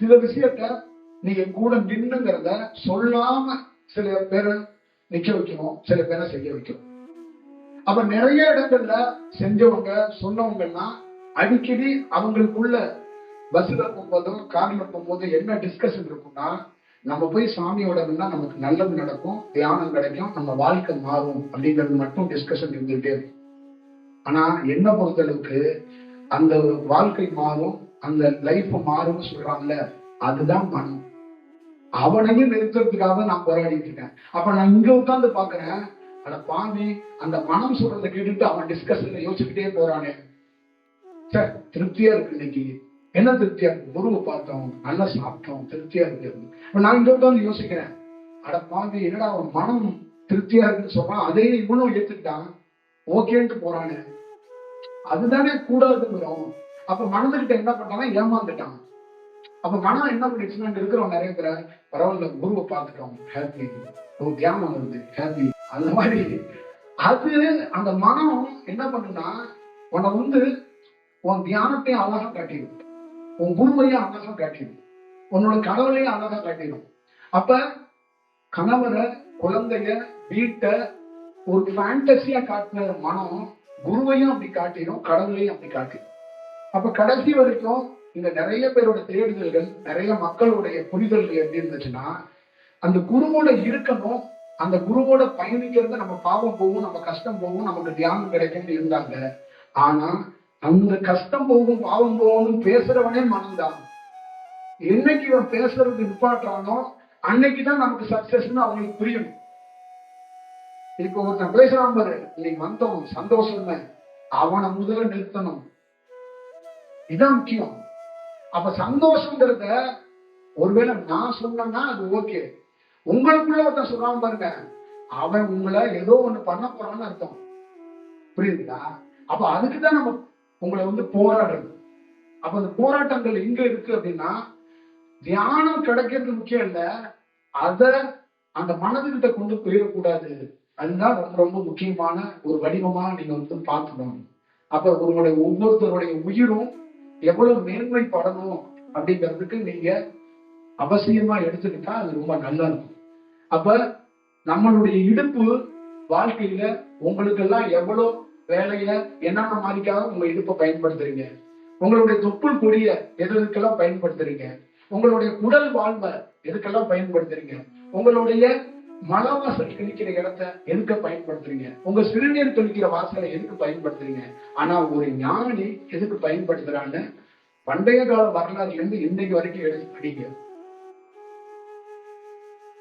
சில விஷயத்த நீ என் கூட நின்னுங்கிறத சொல்லாம சில பேரை நிக்க வைக்கணும், சில பேரை செய்ய வைக்கணும். அப்ப நிறைய இடங்கள்ல செஞ்சவங்க சொன்னவங்கன்னா அடிக்கடி அவங்களுக்குள்ள பஸ்ல போகும்போதும் கார்ல போகும்போது என்ன டிஸ்கஷன் இருக்கும்னா நம்ம போய் சாமியோட நமக்கு நல்லது நடக்கும், தியானம் கிடைக்கும், நம்ம வாழ்க்கை மாறும் அப்படிங்கிறது மட்டும் டிஸ்கஷன் இருந்துகிட்டே இருக்கும். ஆனா என்ன பொறுத்தளவுக்கு அந்த வாழ்க்கை மாறும், அந்த லைஃப் மாறும்னு சொல்றாங்கல்ல, அதுதான் மனம். அவனையும் நிறுத்துறதுக்காக நான் போராடிட்டு இருக்கேன். அப்ப நான் இங்க உட்கார்ந்து பாக்குறேன், அட பாவி, அந்த மனம் சொல்றதை கேட்டுட்டு அவன் டிஸ்கஷன்ல யோசிச்சுக்கிட்டே போறானே, சார் திருப்தியா இருக்கு. இன்னைக்கு என்ன திருப்தியா இருக்கு? குருவை பார்த்தோம், நல்லா சாப்பிட்டோம், திருப்தியா இருக்கு. நான் இங்க உட்கார்ந்து யோசிக்கிறேன், அட பாவி, என்னடா அவன் மனம் திருப்தியா இருக்குன்னு சொல்றான், அதே இவனும் ஏத்துக்கிட்டான், ஓகேன்ட்டு போறானு. அதுதானே கூடாதுங்கிறோம். அப்ப மனதுகிட்ட என்ன பண்ணானா ஏமாந்துட்டான். அப்ப மனம் என்ன பண்ணிடுச்சுன்னா இங்க இருக்கிறவங்க நிறைய பேர் பரவாயில்ல குருவை பார்த்துட்டோம், ஹாப்பி, ஒரு தியானம் வருது, ஹாப்பி. அந்த மாதிரி அது அந்த மனம் என்ன பண்ணுன்னா உன்னை உன் தியானத்தையும் அழகா காட்டிடும், உன் குருவையும் அழகா காட்டிடும், உன்னோட கடவுளையும் அழகா காட்டிடும். அப்ப கணவரை, குழந்தைய, வீட்டை ஒரு ஃபேண்டசியா காட்டின மனம் குருவையும் அப்படி காட்டிடும், கடவுளையும் அப்படி காட்டிடும். அப்ப கடைசி வரைக்கும் இங்க நிறைய பேரோட தேடுதல்கள், நிறைய மக்களுடைய புரிதல்கள் எப்படி இருந்துச்சுன்னா அந்த குருவோட இருக்கணும், அந்த குருவோட பயணிக்கிறது நம்ம பாவம் போகும், நம்ம கஷ்டம் போகும், நமக்கு தியானம் கிடைக்கும்னு இருந்தாங்க. ஆனா அந்த கஷ்டம் போகும், பாவம் போகும்னு பேசுறவனே மனம்தான். என்னைக்கு இவன் பேசுறது நிப்பாட்டுறானோ அன்னைக்குதான் நமக்கு சக்சஸ்ன்னு அவங்களுக்கு புரியணும். இப்ப ஒருத்தன் பேசுறான் பாரு, இன்னைக்கு வந்தோம் சந்தோஷம், அவனை முதல்ல நிறுத்தணும். இதுதான் முக்கியம். அப்ப சந்தோஷங்கிறத ஒருவேளை நான் சொன்னா அது ஓகே, உங்களுக்குள்ள ஒருத்தன் சொல்றான் பாருங்க, அவன் உங்களை ஏதோ ஒண்ணு பண்ண போறான்னு அர்த்தம். புரியுதுங்களா? அப்ப அதுக்குதான் நம்ம உங்களை போராடுறது. அப்ப அந்த போராட்டங்கள் எங்க இருக்கு அப்படின்னா, தியானம் கிடைக்கிறது முக்கியம் இல்ல, அத அந்த மனதுகிட்ட கொண்டு போயிடக்கூடாது. அதுதான் ரொம்ப ரொம்ப முக்கியமான ஒரு வடிவமா நீங்க பார்க்கணும். அப்ப உங்களுடைய ஒவ்வொருத்தருடைய உயிரும் எவ்வளவு மேன்மைப்படணும் அப்படிங்கிறதுக்கு நீங்க அவசியமா எடுத்துக்கிட்டா அது ரொம்ப நல்லா இருக்கும். அப்ப நம்மளுடைய இடுப்பு வாழ்க்கையில உங்களுக்கெல்லாம் எவ்வளவு வேலையில என்னென்ன மாதிரிக்காக உங்க இடுப்பை பயன்படுத்துறீங்க, உங்களுடைய தொப்புள் கொடிய எதுக்கெல்லாம் பயன்படுத்துறீங்க, உங்களுடைய குடல் வாழ்வை எதுக்கெல்லாம் பயன்படுத்துறீங்க, உங்களுடைய மலவாசல் கழிக்கிற இடத்த எதுக்க பயன்படுத்துறீங்க, உங்க சிறுநீர் கழிக்கிற வாசலை எதுக்கு பயன்படுத்துறீங்க. ஆனா ஒரு ஞானி எதுக்கு பயன்படுத்துறான்னு பண்டைய கால வரலாறுல இருந்து இன்னைக்கு வரைக்கும் எடுத்து படிங்க.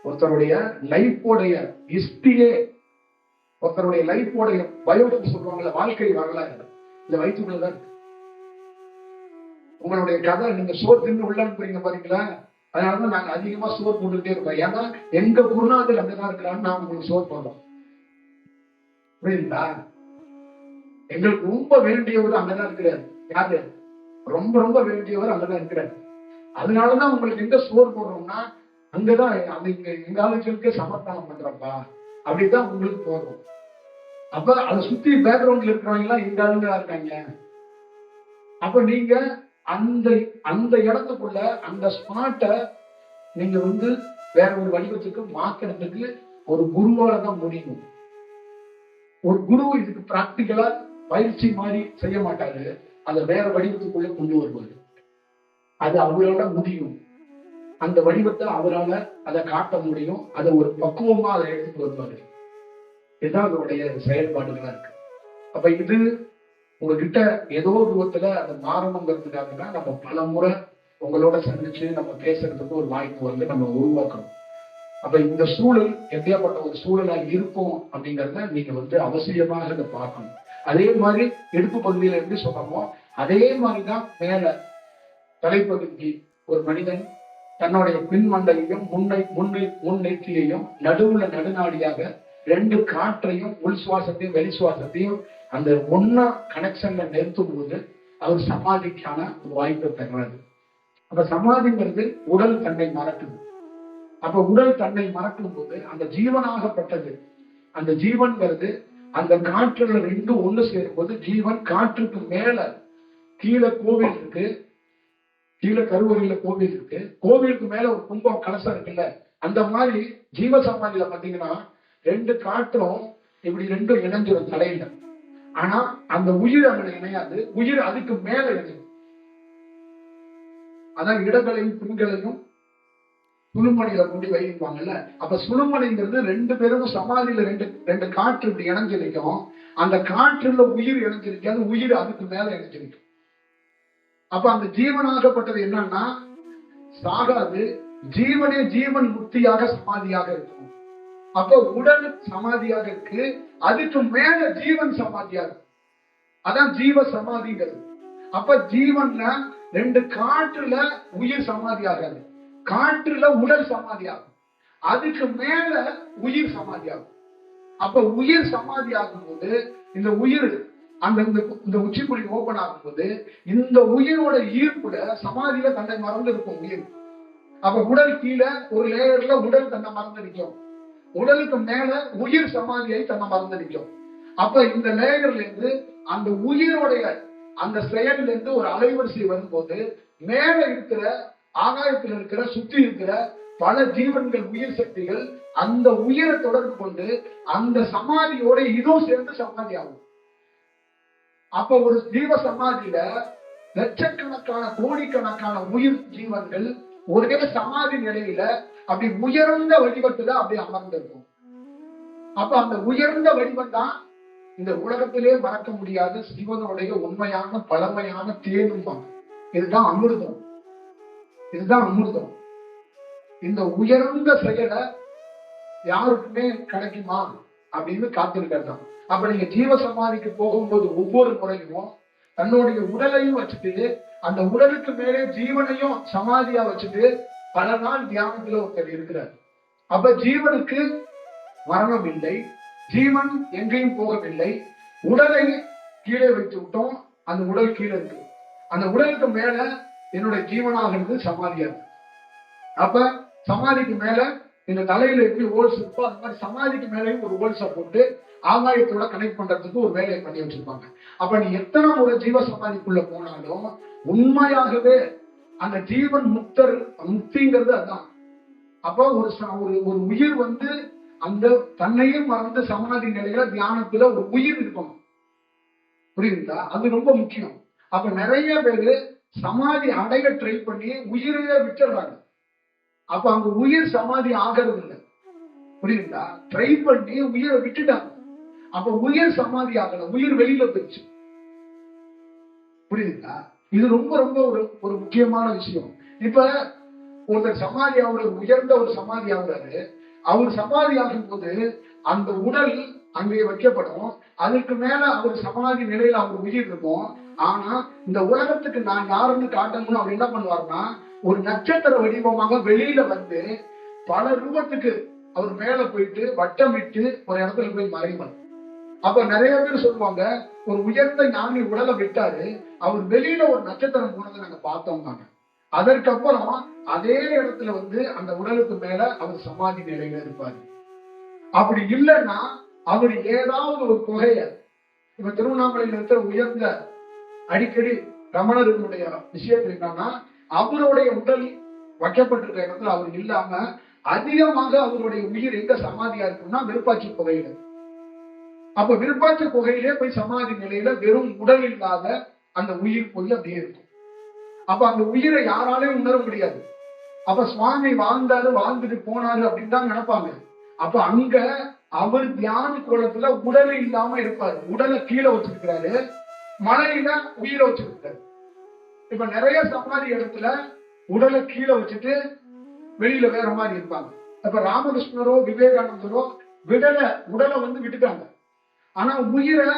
ஒருத்தருடைய லைஃபோடைய ஹிஸ்டரியே, ஒருத்தருடைய லைஃபோடைய பயோடேட்டா சொல்லுவாங்கல்ல, வாழ்க்கை வரலாறு இந்த வயிற்றுக்குள்ளதான் இருக்கு. உங்களுடைய கதை, நீங்க சோறு தின்னு உள்ள அனுப்புறீங்க பாத்தீங்களா, அதனாலதான் நாங்க அதிகமா சோறு போட்டுக்கிட்டே இருக்கோம். ஏன்னா எங்க குருநாதர் அங்கதான் இருக்கிறான்னு நான் உங்களுக்கு சோறு போடுறோம். புரியுதுங்களா? எங்களுக்கு ரொம்ப வேண்டியவர் அங்கதான் இருக்கிறாரு. யாரு? ரொம்ப ரொம்ப வேண்டியவர் அங்கதான் இருக்கிறாரு. அதனாலதான் உங்களுக்கு எங்க சோறு போடுறோம்னா அங்கதான் அந்த எங்க ஆளுகளுக்கு சமர்ப்பணம் பண்றப்பா அப்படிதான் உங்களுக்கு போடுறோம். அப்ப அதை சுத்தி பேக்ரவுண்ட்ல இருக்கிறவங்க எல்லாம் எங்க ஆளுங்களா இருக்காங்க. அப்ப நீங்க அந்த அந்த இடத்துக்குள்ள அந்த ஸ்பாட்டை நீங்க வேற ஒரு வடிவத்துக்கு மாத்துறதுக்கு ஒரு குருவால தான் முடியும். ஒரு குரு இதுக்கு பிராக்டிக்கலா பயிற்சி மாதிரி செய்ய மாட்டாரு, அதை வேற வடிவத்துக்குள்ள கொண்டு வருவாரு. அது அவரோட முடியும். அந்த வடிவத்தை அவரால் அதை காட்ட முடியும். அதை ஒரு பக்குவமா அதை எடுத்துட்டு வருவாரு. இதுதான் அதனுடைய செயல்பாடுகளா இருக்கு. அப்ப இது உங்ககிட்ட ஏதோ ரூபத்துல அதை மாறணுங்கிறதுக்காக தான் நம்ம பல முறை உங்களோட சந்திச்சு நம்ம பேசுறதுக்கு ஒரு வாய்ப்பு நம்ம உருவாக்கணும். அப்ப இந்த சூழல் எப்படியாப்பட்ட ஒரு சூழலா இருக்கும் அப்படிங்கிறத நீங்க அவசியமாக இதை பார்க்கணும். அதே மாதிரி இடுப்பு பகுதியில எப்படி சொல்றோமோ அதே மாதிரிதான் மேல தலைப்பகுதி ஒரு மனிதன் தன்னுடைய பின்மண்டையையும் முன்னெற்றியையும் நடுவுல நடுநாடியாக ரெண்டு காற்றையும் உள் சுவாசத்தையும் வெளி சுவாசத்தையும் அந்த ஒன்னா கனெக்ஷன்ல நிறுத்தும் போது அவர் சமாதிக்கான ஒரு வாய்ப்பை பெறாது. அப்ப சமாதிங்கிறது உடல் தன்னை மறக்குது. அப்ப உடல் தன்னை மறக்கும் போது அந்த ஜீவனாகப்பட்டது, அந்த ஜீவன்கிறது அந்த காற்றுல ரெண்டும் ஒண்ணு சேரும் போது ஜீவன் காற்றுக்கு மேல கீழே கோவில் இருக்கு, கீழே கருவறையில கோவில் இருக்கு, கோவிலுக்கு மேல ஒரு கும்பம் கலசம் இருக்குல்ல, அந்த மாதிரி ஜீவ சமாதியில பாத்தீங்கன்னா ரெண்டு காற்றும் இப்படி ரெண்டும் இணைஞ்சிடும் தலையில. ஆனா அந்த உயிர் அங்க இணையாது, உயிர் அதுக்கு மேல இணையும். அதான் இடங்களையும் பெண்களையும் சுழுமணியில கொண்டு வைப்பாங்கல்ல. அப்ப சுழுமணிங்கிறது ரெண்டு பேரும் சமாதியில ரெண்டு காற்று இப்படி இணைஞ்சிருக்கும். அந்த காற்றுல உயிர் இணைஞ்சிருக்காது, உயிர் அதுக்கு மேல இணைஞ்சிருக்கும். அப்ப அந்த ஜீவனாகப்பட்டது என்னன்னா சாகாது, ஜீவனே ஜீவன் முக்தியாக சமாதியாக இருக்கும். அப்ப உடல் சமாதியாக இருக்கு, அதுக்கு மேல ஜீவன் சமாதியாக இருக்கு. அதான் ஜீவ சமாதிங்கிறது. அப்ப ஜீவன்ல ரெண்டு காற்றுல உயிர் சமாதியாகாது, காற்றுல உடல் சமாதியாகும், அதுக்கு மேல உயிர் சமாதியாகும். அப்ப உயிர் சமாதி ஆகும் போது இந்த உயிர் இந்த உச்சிக்குழி ஓபன் ஆகும் போது இந்த உயிரோட ஈர்ப்புல சமாதியில தன்னை மறந்து இருக்கும் உயிர். அப்ப உடல் கீழே ஒரு லேயர்ல உடல் தன்னை மறந்து நிற்கும், உடலுக்கு மேல உயிர் சமாதியை தன்னை மறந்து நிற்கும். அப்ப இந்த லேயர்ல இருந்து அந்த உயிரோடைய அந்த செயல்ல இருந்து ஒரு அலைவரிசை வரும்போது மேல இருக்கிற ஆகாயத்தில் இருக்கிற சுற்றி இருக்கிற பல ஜீவன்கள் உயிர் சக்திகள் அந்த உயிரை தொடர்பு கொண்டு அந்த சமாதியோட இதுவும் சேர்ந்து சமாதி ஆகும். அப்ப ஒரு ஜீவ சமாதியில லட்சக்கணக்கான கோடிக்கணக்கான உயிர் ஜீவன்கள் ஒரே சமாதி நிலையில அப்படி உயர்ந்த வடிவத்துல அப்படி அமர்ந்திருக்கும். அப்ப அந்த உயர்ந்த வடிவம் தான் இந்த உலகத்திலே மறக்க முடியாத சிவனுடைய உண்மையான பழமையான தேனும். இதுதான் அமிர்தம், இதுதான் அமிர்தம். இந்த உயர்ந்த செயலை யாருக்குமே கிடைக்குமா அப்படின்னு காத்திருக்கிறது. அப்ப நீங்க ஜீவ சமாதிக்கு போகும்போது ஒவ்வொரு முறையும் தன்னுடைய உடலையும் வச்சுட்டு அந்த உடலுக்கு மேலே ஜீவனையும் சமாதியா வச்சுட்டு பல நாள் தியானத்துல ஒருத்தர் இருக்கிறார். அப்ப ஜீவனுக்கு மரணம் இல்லை, ஜீவன் எங்கேயும் போகவில்லை, உடலை கீழே வைத்து விட்டோம். அந்த உடல் கீழே இருக்கு. அந்த உடலுக்கு மேல என்னுடைய ஜீவனாகிறது சமாதியா இருக்கு. அப்ப சமாதிக்கு மேல இந்த தலையில எப்படி ஹோல்ஸ் இருக்கோ அந்த மாதிரி சமாதிக்கு மேலேயும் ஒரு ஹோல்ஸை போட்டு ஆகாயத்தோட கனெக்ட் பண்றதுக்கு ஒரு வேலையை பண்ணி வச்சிருப்பாங்க. அப்ப நீ எத்தனை ஒரு ஜீவ சமாதிக்குள்ள போனாலும் உண்மையாகவே அந்த ஜீவன் முக்திங்கிறது அதுதான். அப்ப ஒரு உயிர் அந்த தன்னையும் மறந்து சமாதி நிலையில தியானத்துல ஒரு உயிர் இருக்கணும். புரியுதுங்களா? அது ரொம்ப முக்கியம். அப்ப நிறைய பேரு சமாதி அடைய ட்ரை பண்ணி உயிரையே விட்டுறாங்க. அப்ப அங்க உயிர் சமாதி ஆகிறது இல்லை. புரியுதுங்களா? ட்ரை பண்ணி உயிரை விட்டுட்டாங்க. அப்ப உயிர் சமாதி ஆகல, உயிர் வெளியில போயிடுச்சு. புரியுதுங்களா? இது ரொம்ப ரொம்ப ஒரு முக்கியமான விஷயம். இப்ப ஒருத்தர் சமாதி ஆகுற உயர்ந்த ஒரு சமாதி ஆகுறாரு. அவர் சமாதி ஆகும் போது அந்த உடல் அங்கே வைக்கப்படும். அதுக்கு மேல அவர் சமாதி நிலையில அவர் உயிர் இருக்கும். ஆனா இந்த உலகத்துக்கு நான் யாருன்னு காட்டணும் அவர் என்ன பண்ணுவாருன்னா, ஒரு நட்சத்திர வடிவமாக வெளியில பல ரூபத்துக்கு அவர் மேல போயிட்டு வட்டமிட்டு ஒரு இடத்துல போய் மறைவார். அப்ப நிறைய பேர் சொல்லுவாங்க, ஒரு உயர்ந்த ஞானி உடலை விட்டாரு, அவர் வெளியில ஒரு நட்சத்திரம் போனதை நாங்க பார்த்தோம். அதற்கப்புறம் அதே இடத்துல அந்த உடலுக்கு மேல அவர் சமாதி நிலையில இருப்பாரு. அப்படி இல்லைன்னா அவர் ஏதாவது ஒரு குகைய, இப்ப திருவண்ணாமலையில் இருக்கிற உயர்ந்த அடிக்கடி ரமணர்களுடைய விஷயத்துல என்னன்னா, அவருடைய உடல் வைக்கப்பட்டிருக்க இடத்துல அவர் இல்லாம அதிகமாக அவருடைய உயிர் எங்க சமாதியா இருக்குன்னா விருப்பாட்சி குகையில. அப்ப விருப்பாட்சி குகையிலே போய் சமாதி நிலையில வெறும் உடல் இல்லாத அந்த உயிர் போய் அப்படியே இருக்கும். அப்ப அந்த உயிரை யாராலையும் உணர முடியாது. அப்ப சுவாமி வாழ்ந்துட்டு போனாரு அப்படின்னு தான் நினைப்பாங்க. அப்ப அங்க அவர் தியான கோலத்துல உடலை இல்லாம இருப்பாரு. உடலை கீழே வச்சிருக்கிறாரு, மலையில உயிரை வச்சிருக்காரு. இப்ப நிறைய சமாதி இடத்துல உடலை கீழே வச்சுட்டு வெளியில வேற மாதிரி இருப்பாங்க. இப்ப ராமகிருஷ்ணரோ விவேகானந்தரோ உடலை விட்டுட்டாங்க. ஆனா உயிரை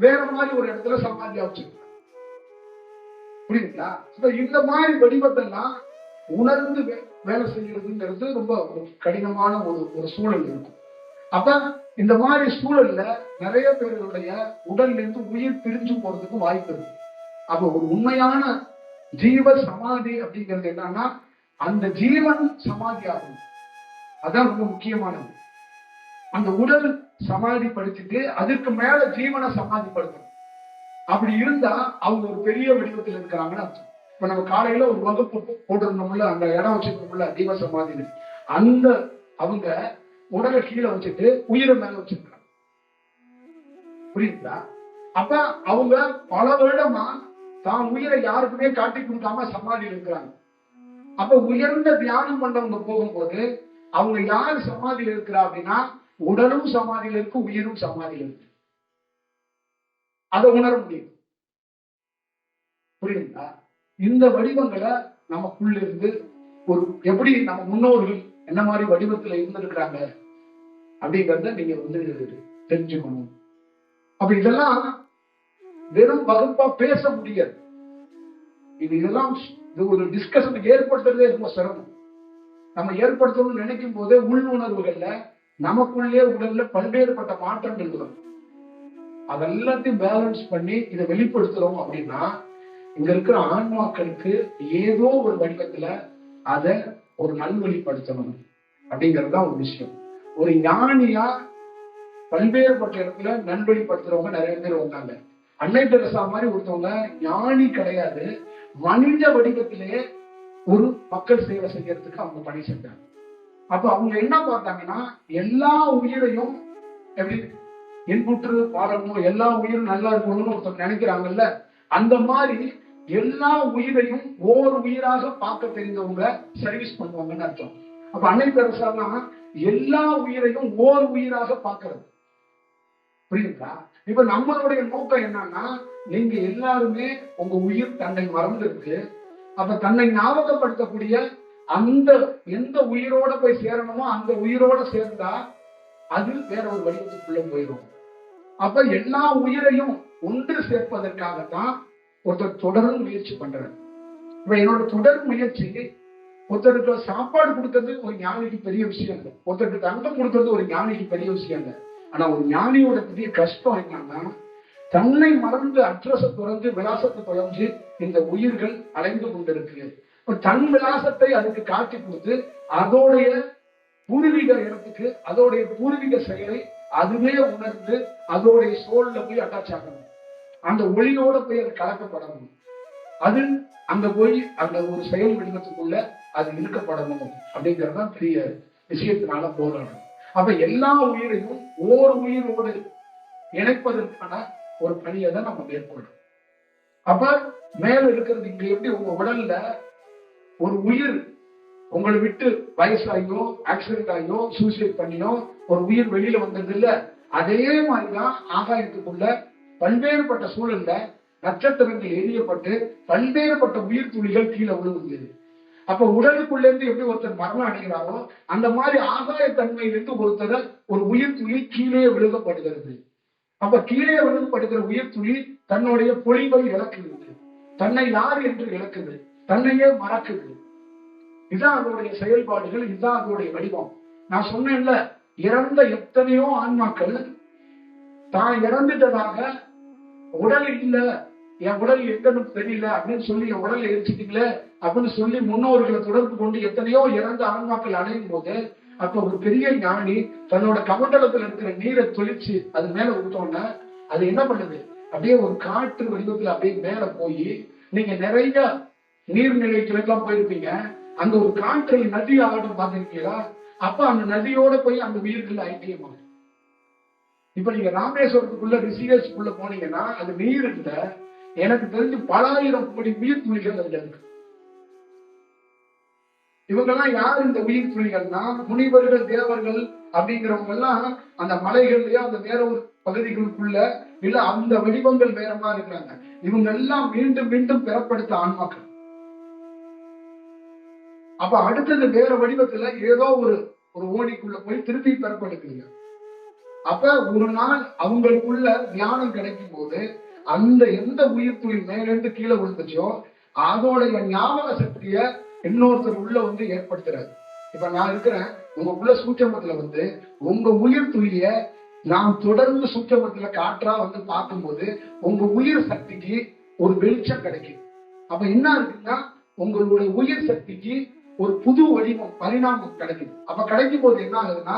வேற மாதிரி ஒரு இடத்துல சமாதியா வச்சிருக்காங்க. புரியுதுங்களா? இந்த மாதிரி வடிவத்தெல்லாம் உணர்ந்து வேலை செய்யறதுங்கிறது ரொம்ப கடினமான ஒரு சூழல் இருக்கும். அப்ப இந்த மாதிரி சூழல்ல நிறைய பேருடைய உடல்ல இருந்து உயிர் பிரிஞ்சு போறதுக்கு வாய்ப்பு இருக்கு. அப்ப ஒரு உண்மையான ஜீவ சமாதி அப்படிங்கிறது என்னன்னா, அந்த ஜீவன் சமாதி ஆகும். அதான் ரொம்ப முக்கியமானது. அந்த உடல் சமாதிப்படுத்திட்டு அதுக்கு மேல ஜீவனை சமாதிப்படுத்தணும். அப்படி இருந்தா அவங்க ஒரு பெரிய வடிவத்தில் இருக்கிறாங்கன்னு அர்த்தம். இப்ப நம்ம காலையில ஒரு வகுப்பு போட்டிருந்தோம்ல, அந்த இடம் வச்சிருக்கோம்ல ஜீவ சமாதி, அந்த அவங்க உடலை கீழே வச்சுட்டு உயிரை மேல வச்சிருக்காங்க. புரியுதுங்களா? அப்ப அவங்க பல வருடமா தான் உயிரை யாருக்குமே காட்டி கொடுக்காம சமாதியில் இருக்கிறாங்க. அப்ப உயர்ந்த தியானம் பண்ணவங்க போகும்போது அவங்க யார் சமாதியில் இருக்கிறா அப்படின்னா, உடலும் சமாதியில் இருக்கு, உயிரும் சமாதியில் இருக்கு. அதை உணர முடியும். புரியுதுங்களா? இந்த வடிவங்களை நமக்குள்ள இருந்து எப்படி நம்ம முன்னோர்கள் என்ன மாதிரி வடிவத்துல இருந்திருக்கிறாங்க அப்படிங்கறத நீங்க தெரிஞ்சுக்கணும். அப்ப இதெல்லாம் வெறும் வகுப்பா பேச முடியாது. இதெல்லாம் ஒரு டிஸ்கஷனுக்கு ஏற்படுத்துறதே ரொம்ப சிரமம். நம்ம ஏற்படுத்தணும்னு நினைக்கும் போதே உள்ளுணர்வுகள்ல நமக்குள்ளே உடல்ல பல்வேறுபட்ட மாற்றங்கள் வரும். அதெல்லாத்தையும் பேலன்ஸ் பண்ணி இதை வெளிப்படுத்துறோம் அப்படின்னா, இங்க இருக்கிற ஆன்மாக்களுக்கு ஏதோ ஒரு வடிவத்துல அதை ஒரு நல்வழிப்படுத்தணும் அப்படிங்கிறது தான் ஒரு விஷயம். ஒரு ஞானியா பல்வேறுபட்ட இடத்துல நல்வழிப்படுத்துறவங்க நிறைய பேர் வந்தாங்க. அன்னை தெரசா மாதிரி ஒருத்தவங்க ஞானி கிடையாது, மனித வடிவத்திலேயே ஒரு மக்கள் சேவை செய்யறதுக்கு அவங்க பணி செஞ்சாங்க. அப்ப அவங்க என்ன பார்த்தாங்கன்னா, எல்லா உயிரையும் எப்படி இன்புற்று வாழணும், எல்லா உயிரும் நல்லா இருக்கணும்னு ஒருத்தர் நினைக்கிறாங்கல்ல, அந்த மாதிரி எல்லா உயிரையும் ஒவ்வொரு உயிராக பார்க்க தெரிஞ்சவங்க சர்வீஸ் பண்ணுவாங்கன்னு அர்த்தம். அப்ப அன்னை தெரசானா எல்லா உயிரையும் ஒவ்வொரு உயிராக பார்க்கறது. புரியுதுங்களா? இப்ப நம்மளுடைய நோக்கம் என்னன்னா, நீங்க எல்லாருமே உங்க உயிர் தன்னை மறந்து இருக்கு. அப்ப தன்னை ஞாபகப்படுத்தக்கூடிய அந்த எந்த உயிரோட போய் சேரணுமோ அந்த உயிரோட சேர்ந்தா அது வேற ஒரு வடிவத்துக்குள்ள போயிடும். அப்ப எல்லா உயிரையும் ஒன்று சேர்ப்பதற்காகத்தான் ஒருத்தர் தொடர்ந்து முயற்சி பண்றாரு. இப்ப என்னோட தொடர் முயற்சி, ஒருத்தருக்கு சாப்பாடு கொடுக்கறது ஒரு ஞானிக்கு பெரிய விஷயம் இல்லை, ஒருத்தருக்கு தங்கம் கொடுக்கறது ஒரு ஞானிக்கு பெரிய விஷயம் இல்லை. ஆனா ஒரு ஞானியோட பெரிய கஷ்டம் என்னன்னா, தன்னை மறந்து அட்ரஸை துறந்து விலாசத்தை தொலைஞ்சு இந்த உயிர்கள் அலைந்து கொண்டிருக்கு. தன் விலாசத்தை அதுக்கு காட்டி கொடுத்து அதோடைய பூர்வீக இடத்துக்கு அதோடைய பூர்வீக செயலை அதுவே உணர்ந்து அதோடைய சோல்ல போய் அட்டாச் ஆகணும். அந்த ஒளியோட போய் அது கலக்கப்படணும். அது அங்க போய் அந்த ஒரு செயல் வடிவத்துக்குள்ள அது இழுக்கப்படணும் அப்படிங்கறதுதான் பெரிய விஷயத்தினால போராடணும். அப்ப எல்லா உயிரையும் ஓர் உயிரோடு இணைப்பதற்கான ஒரு பணியை தான் நம்ம மேற்கொள்றோம். அப்ப மேல இருக்கிறது இங்க எப்படி உங்க உடல்ல ஒரு உயிர் உங்களை விட்டு வயசாகியோ ஆக்சிடென்ட் ஆகியோ சூசைட் பண்ணியோ ஒரு உயிர் வெளியில வந்தது இல்ல, அதே மாதிரிதான் ஆகாயத்துக்குள்ள பல்வேறுபட்ட சூழல்ல நட்சத்திரங்கள் எரியப்பட்டு பல்வேறுபட்ட உயிர் துளிகள் கீழே விழுவுது. அப்ப உடலுக்குள்ள இருந்து எப்படி ஒருத்தர் மரணம் அடைகிறாரோ அந்த மாதிரி ஆகாய தன்மையிலிருந்து ஒருத்தர் ஒரு உயிர் துளி கீழே விழுகப்படுகிறது. அப்ப கீழே விழுகப்படுகிற உயிர் துளி தன்னுடைய பொழிவை இழக்குது, தன்னை யார் என்று இழக்குது, தன்னையே மறக்குது. இதுதான் அதோடைய செயல்பாடுகள், இதுதான் அதோடைய வடிவம். நான் சொன்னேன்ல, இறந்த எத்தனையோ ஆன்மாக்கள் தான் இறந்துட்டதாக உடல் இல்ல, என் உடல் எங்கன்னு தெரியல அப்படின்னு சொல்லி என் உடல் எரிச்சிட்டீங்களே அப்படின்னு சொல்லி முன்னோர்களை தொடர்பு கொண்டு எத்தனையோ இறந்த ஆன்மாக்கள் அடையும் போது அப்ப ஒரு பெரிய ஞானி தன்னோட கமண்டலத்துல இருக்கிற நீரை தொளிச்சு அது மேல ஊத்தோன்னா அது என்ன பண்ணுது, அப்படியே ஒரு காற்று வடிவத்துல அப்படியே மேல போய், நீங்க நிறைய நீர்நிலைகளுக்கெல்லாம் போயிருப்பீங்க, அங்க ஒரு காற்று நதி ஆகட்டும் பார்த்திருக்கீங்களா? அப்ப அந்த நதியோட போய் அந்த உயிர்கள் ஐக்கியமாகும். இப்ப நீங்க ராமேஸ்வரத்துக்குள்ள ரிஷிகேஷுக்குள்ள போனீங்கன்னா அது நீர் இல்ல, எனக்கு தெரிஞ்சு பல ஆயிரம் கோடி உயிர் துளிகள் அதுல இருக்கு. இவங்கெல்லாம் யார் இந்த உயிர் துளிகள்னா முனிவர்கள் தேவர்கள் அப்படிங்கிறவங்க எல்லாம் அந்த மலைகள்லயோ அந்த வேற ஒரு பகுதிகளுக்குள்ள இல்ல அந்த வடிவங்கள் வேற மாதிரி இருக்கிறாங்க. இவங்க எல்லாம் மீண்டும் மீண்டும் பெறப்படுத்த ஆன்மாக்கள். அப்ப அடுத்தது வேற வடிவத்துல ஏதோ ஒரு ஓடிக்குள்ள போய் திருப்பி பெறப்படுத்துங்க. அப்ப ஒரு நாள் அவங்களுக்குள்ள தியானம் கிடைக்கும் போது அந்த எந்த உயிர் துளி மேலிருந்து கீழே விழுந்துச்சோ அதோடைய ஞாபக சக்திய இன்னொருத்தர் உள்ள வந்து ஏற்படுத்துறாரு. இப்ப நான் இருக்கிறேன், உங்களுக்குள்ள சூட்சமத்துல வந்து உங்க உயிர் துளிய நான் தொடர்ந்து சூட்சமத்துல காற்றா வந்து பார்க்கும்போது உங்க உயிர் சக்திக்கு ஒரு வெளிச்சம் கிடைக்கும். அப்ப என்ன இருக்குன்னா உங்களுடைய உயிர் சக்திக்கு ஒரு புது வடிவம் பரிணாமம் கிடைக்குது. அப்ப கிடைக்கும் போது என்ன ஆகுதுன்னா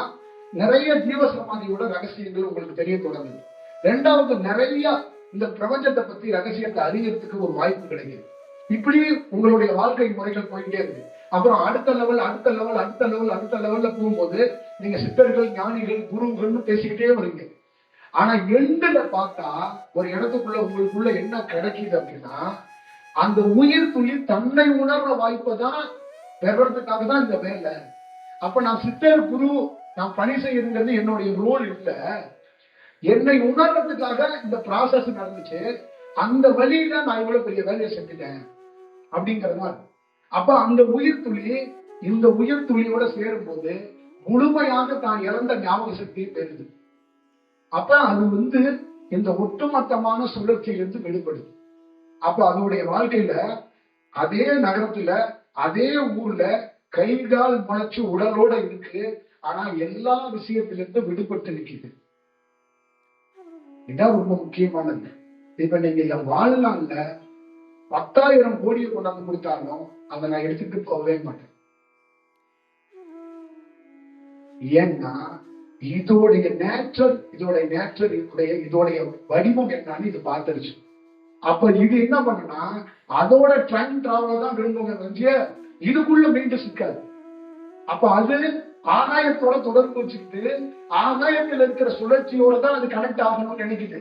நிறைய ஜீவசமாதியோட ரகசியங்கள் உங்களுக்கு தெரிய தொடங்குது. ரெண்டாவது நிறைய இந்த பிரபஞ்சத்தை பத்தி ரகசியத்தை அறியறதுக்கு ஒரு வாய்ப்பு கிடைக்குது. இப்படி உங்களுடைய வாழ்க்கை முறைகள் போயிட்டே இருக்கு. அப்புறம் அடுத்த லெவல் அடுத்த லெவல் அடுத்த லெவல் அடுத்த லெவல்ல போகும்போது நீங்க சித்தர்கள் ஞானிகள் குருகள்னு பேசிக்கிட்டே வருவீங்க. ஆனா எண்டுல பார்த்தா ஒரு இடத்துக்குள்ள உங்களுக்குள்ள என்ன கிடைக்குது அப்படின்னா அந்த உயிர் துளி தன்னை உணர்ற வாய்ப்பை தான் பெறறதுக்காக தான் இந்த வேலை. அப்ப நான் சித்தர் குரு நான் பணி செய்யறது என்னுடைய ரோல் இல்லை, என்னை உணர்றதுக்காக இந்த ப்ராசஸ் நடந்துச்சு. அந்த வழியில நான் இவ்வளவு பெரிய வேலையை செஞ்சுட்டேன் அப்படிங்கிறதா. அப்ப அந்த உயிர் துளி இந்த உயிர் துளியோட சேரும் போது முழுமையாக தான் இறந்த ஞாபக சக்தியை பெறுது. அப்ப அது வந்து இந்த ஒட்டுமொத்தமான சுழற்சியிலிருந்து வெளிப்படுது. அப்ப அதனுடைய வாழ்க்கையில அதே நகரத்துல அதே ஊர்ல கை கால் முளைச்சு உடலோட இருக்கு, ஆனா எல்லா விஷயத்திலிருந்து விடுபட்டு நிக்குது. இதான் ரொம்ப முக்கியமானது. இப்ப நீங்க வாழ்நாள்ல 10,000 கோடியை கொண்டாந்து கொடுத்தாலும் அதை நான் எடுத்துட்டு போகவே மாட்டேன். ஏன்னா இதோடைய நேச்சர் இதோடைய வடிவம் என்னன்னு இது பார்த்துருச்சு. அப்ப இது என்ன பண்ணுனா அதோட டைம் டிராவல் தான் விரும்புங்க, இதுக்குள்ள மீண்டும் சிக்காது. அப்ப அது ஆகாயத்தோட தொடர்பு வச்சுக்கிட்டு ஆகாயத்தில் இருக்கிற சுழற்சியோட தான் அது கனெக்ட் ஆகணும்னு நினைக்குது.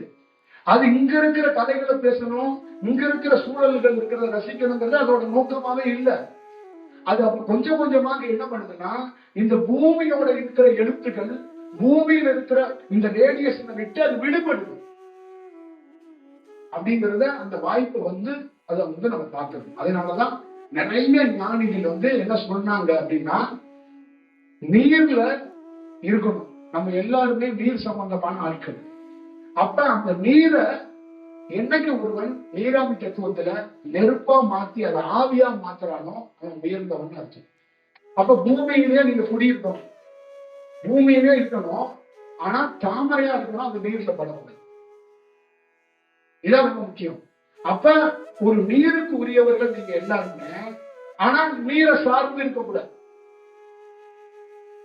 அது இங்க இருக்கிற கதைகளை பேசணும், இங்க இருக்கிற சூழல்கள் இருக்கிறத ரசிக்கணுங்கிறது அதோட நோக்கமாவே இல்லை. அது அப்ப கொஞ்சம் கொஞ்சமாக என்ன பண்ணுதுன்னா இந்த பூமியோட இருக்கிற எழுத்துக்கள் பூமியில இருக்கிற இந்த ரேடியேஷனை விட்டு அது விடுபடுது அப்படிங்கறத அந்த வாய்ப்பு வந்து அதை வந்து நம்ம பார்க்கணும். அதனாலதான் நிறைய ஞானிகள் வந்து என்ன சொன்னாங்க அப்படின்னா நீர்ல இருக்கணும். நம்ம எல்லாருமே நீர் சம்பந்தமான ஆட்கள். அப்ப அந்த நீரை என்னைக்கு ஒருவன் நீராவி தத்துவத்துல நெருப்பா மாத்தி அதை ஆவியா மாத்துறானோ அவன் உயர்ந்தவன் அர்த்தம். அப்ப பூமியிலே நீங்க குடியிருக்கணும், பூமியிலே இருக்கணும், ஆனா தாமரையா இருக்கணும், அந்த நீர்ல படக்கூடாது. இதான் ரொம்ப முக்கியம். அப்ப ஒரு நீருக்கு உரியவர்கள் நீங்க எல்லாருமே, ஆனா நீரை சார்ந்து இருக்கக்கூடாது.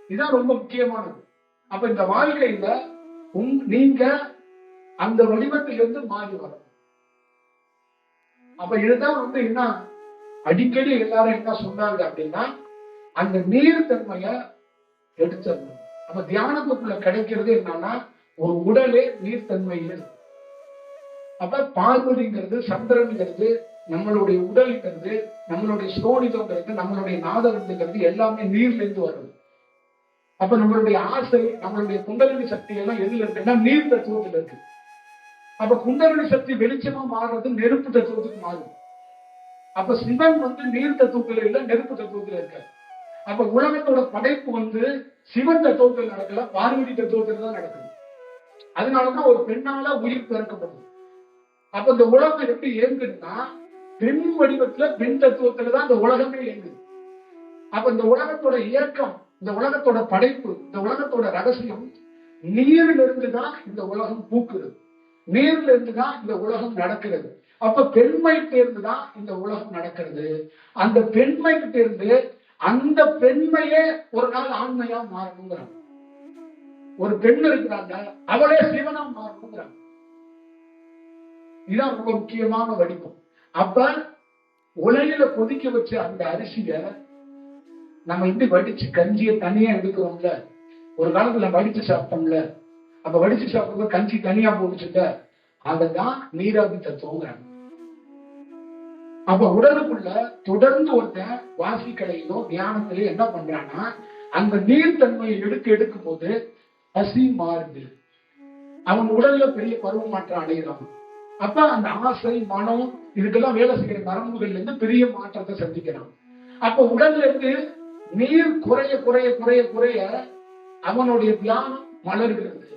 இதான் ரொம்ப முக்கியமானது. அப்ப இந்த வாழ்க்கையில நீங்க அந்த வடிவத்திலிருந்து மாறி வரணும். அப்ப இதுதான் என்ன அடிக்கடி எல்லாரும் என்ன சொன்னாங்க அப்படின்னா, அந்த நீர் தன்மைய எடுத்துடணும். அப்ப தியானத்துக்குள்ள கிடைக்கிறது என்னன்னா, ஒரு உடலே நீர்த்தன்மையில இருக்கு. அப்ப பார்வதிங்கிறது, சந்திரன்கிறது, நம்மளுடைய உடல்ங்கிறது, நம்மளுடைய சோனிதங்கிறது, நம்மளுடைய நாதகங்கிறது எல்லாமே நீர்ல இருந்து வருது. அப்ப நம்மளுடைய ஆசை, நம்மளுடைய குண்டலினி சக்தி எல்லாம் எதுல இருக்குன்னா நீர் தத்துவத்துல இருக்கு. அப்ப குண்டலினி சக்தி வெளிச்சமா மாறுறது நெருப்பு தத்துவத்துக்கு மாறும். அப்ப சிவன் நீர் தத்துவத்துல இல்ல, நெருப்பு தத்துவத்துல இருக்காரு. அப்ப உலகத்தோட படைப்பு சிவன் தத்துவத்தில் நடக்கல, பார்வதி தத்துவத்தில் தான் நடக்குது. அதனாலதான் ஒரு பெண்ணால உயிர் பிறக்கப்படுது. அப்ப இந்த உலகம் எப்படி இயங்குதுன்னா, பெண் வடிவத்துல, பெண் தத்துவத்துலதான் இந்த உலகமே இயங்குது. அப்ப இந்த உலகத்தோட இயக்கம், இந்த உலகத்தோட படைப்பு, இந்த உலகத்தோட ரகசியம் நீரில் இருந்துதான் இந்த உலகம் பூக்குறது, நீர்ல இருந்துதான் இந்த உலகம் நடக்கிறது. அப்ப பெண்மை தேர்ந்துதான் இந்த உலகம் நடக்கிறது. அந்த பெண்மை தேர்ந்து அந்த பெண்மையே ஒரு நாள் ஆண்மையா மாறணுங்கிறாங்க. ஒரு பெண் இருக்கிறாங்க, அவளே சிவனா மாறணுங்கிறாங்க. இதுதான் ரொம்ப முக்கியமான வடிவம். அப்ப உலையில கொதிக்க வச்ச அந்த அரிசிய நம்ம எப்படி வடிச்சு கஞ்சியை தனியா எடுக்கிறோம்ல, ஒரு காலத்துல வடிச்சு சாப்பிட்டோம்ல, அப்ப வடிச்சு சாப்பிடுறது கஞ்சி தனியா போட்டுச்சுட்ட, அததான் நீராவி தத்துவங்கிறாங்க. அப்ப உடலுக்குள்ள தொடர்ந்து ஒருத்தன் வாசிக்கலையிலோ தியானத்திலேயோ என்ன பண்றான்னா, அந்த நீர்த்தன்மையை எடுக்கும் போது பசி மாறுது, அவன் உடல்ல பெரிய பருவ மாற்றம் அடைகிறான். அப்ப அந்த ஆசை, மனம் இதுக்கெல்லாம் வேலை செய்யற நரம்புகள்ல இருந்து பெரிய மாற்றத்தை சந்திக்கிறான். அப்ப உடல்ல இருந்து நீர் குறைய குறைய குறைய குறைய அவனுடைய தியானம் மலர்கிறது,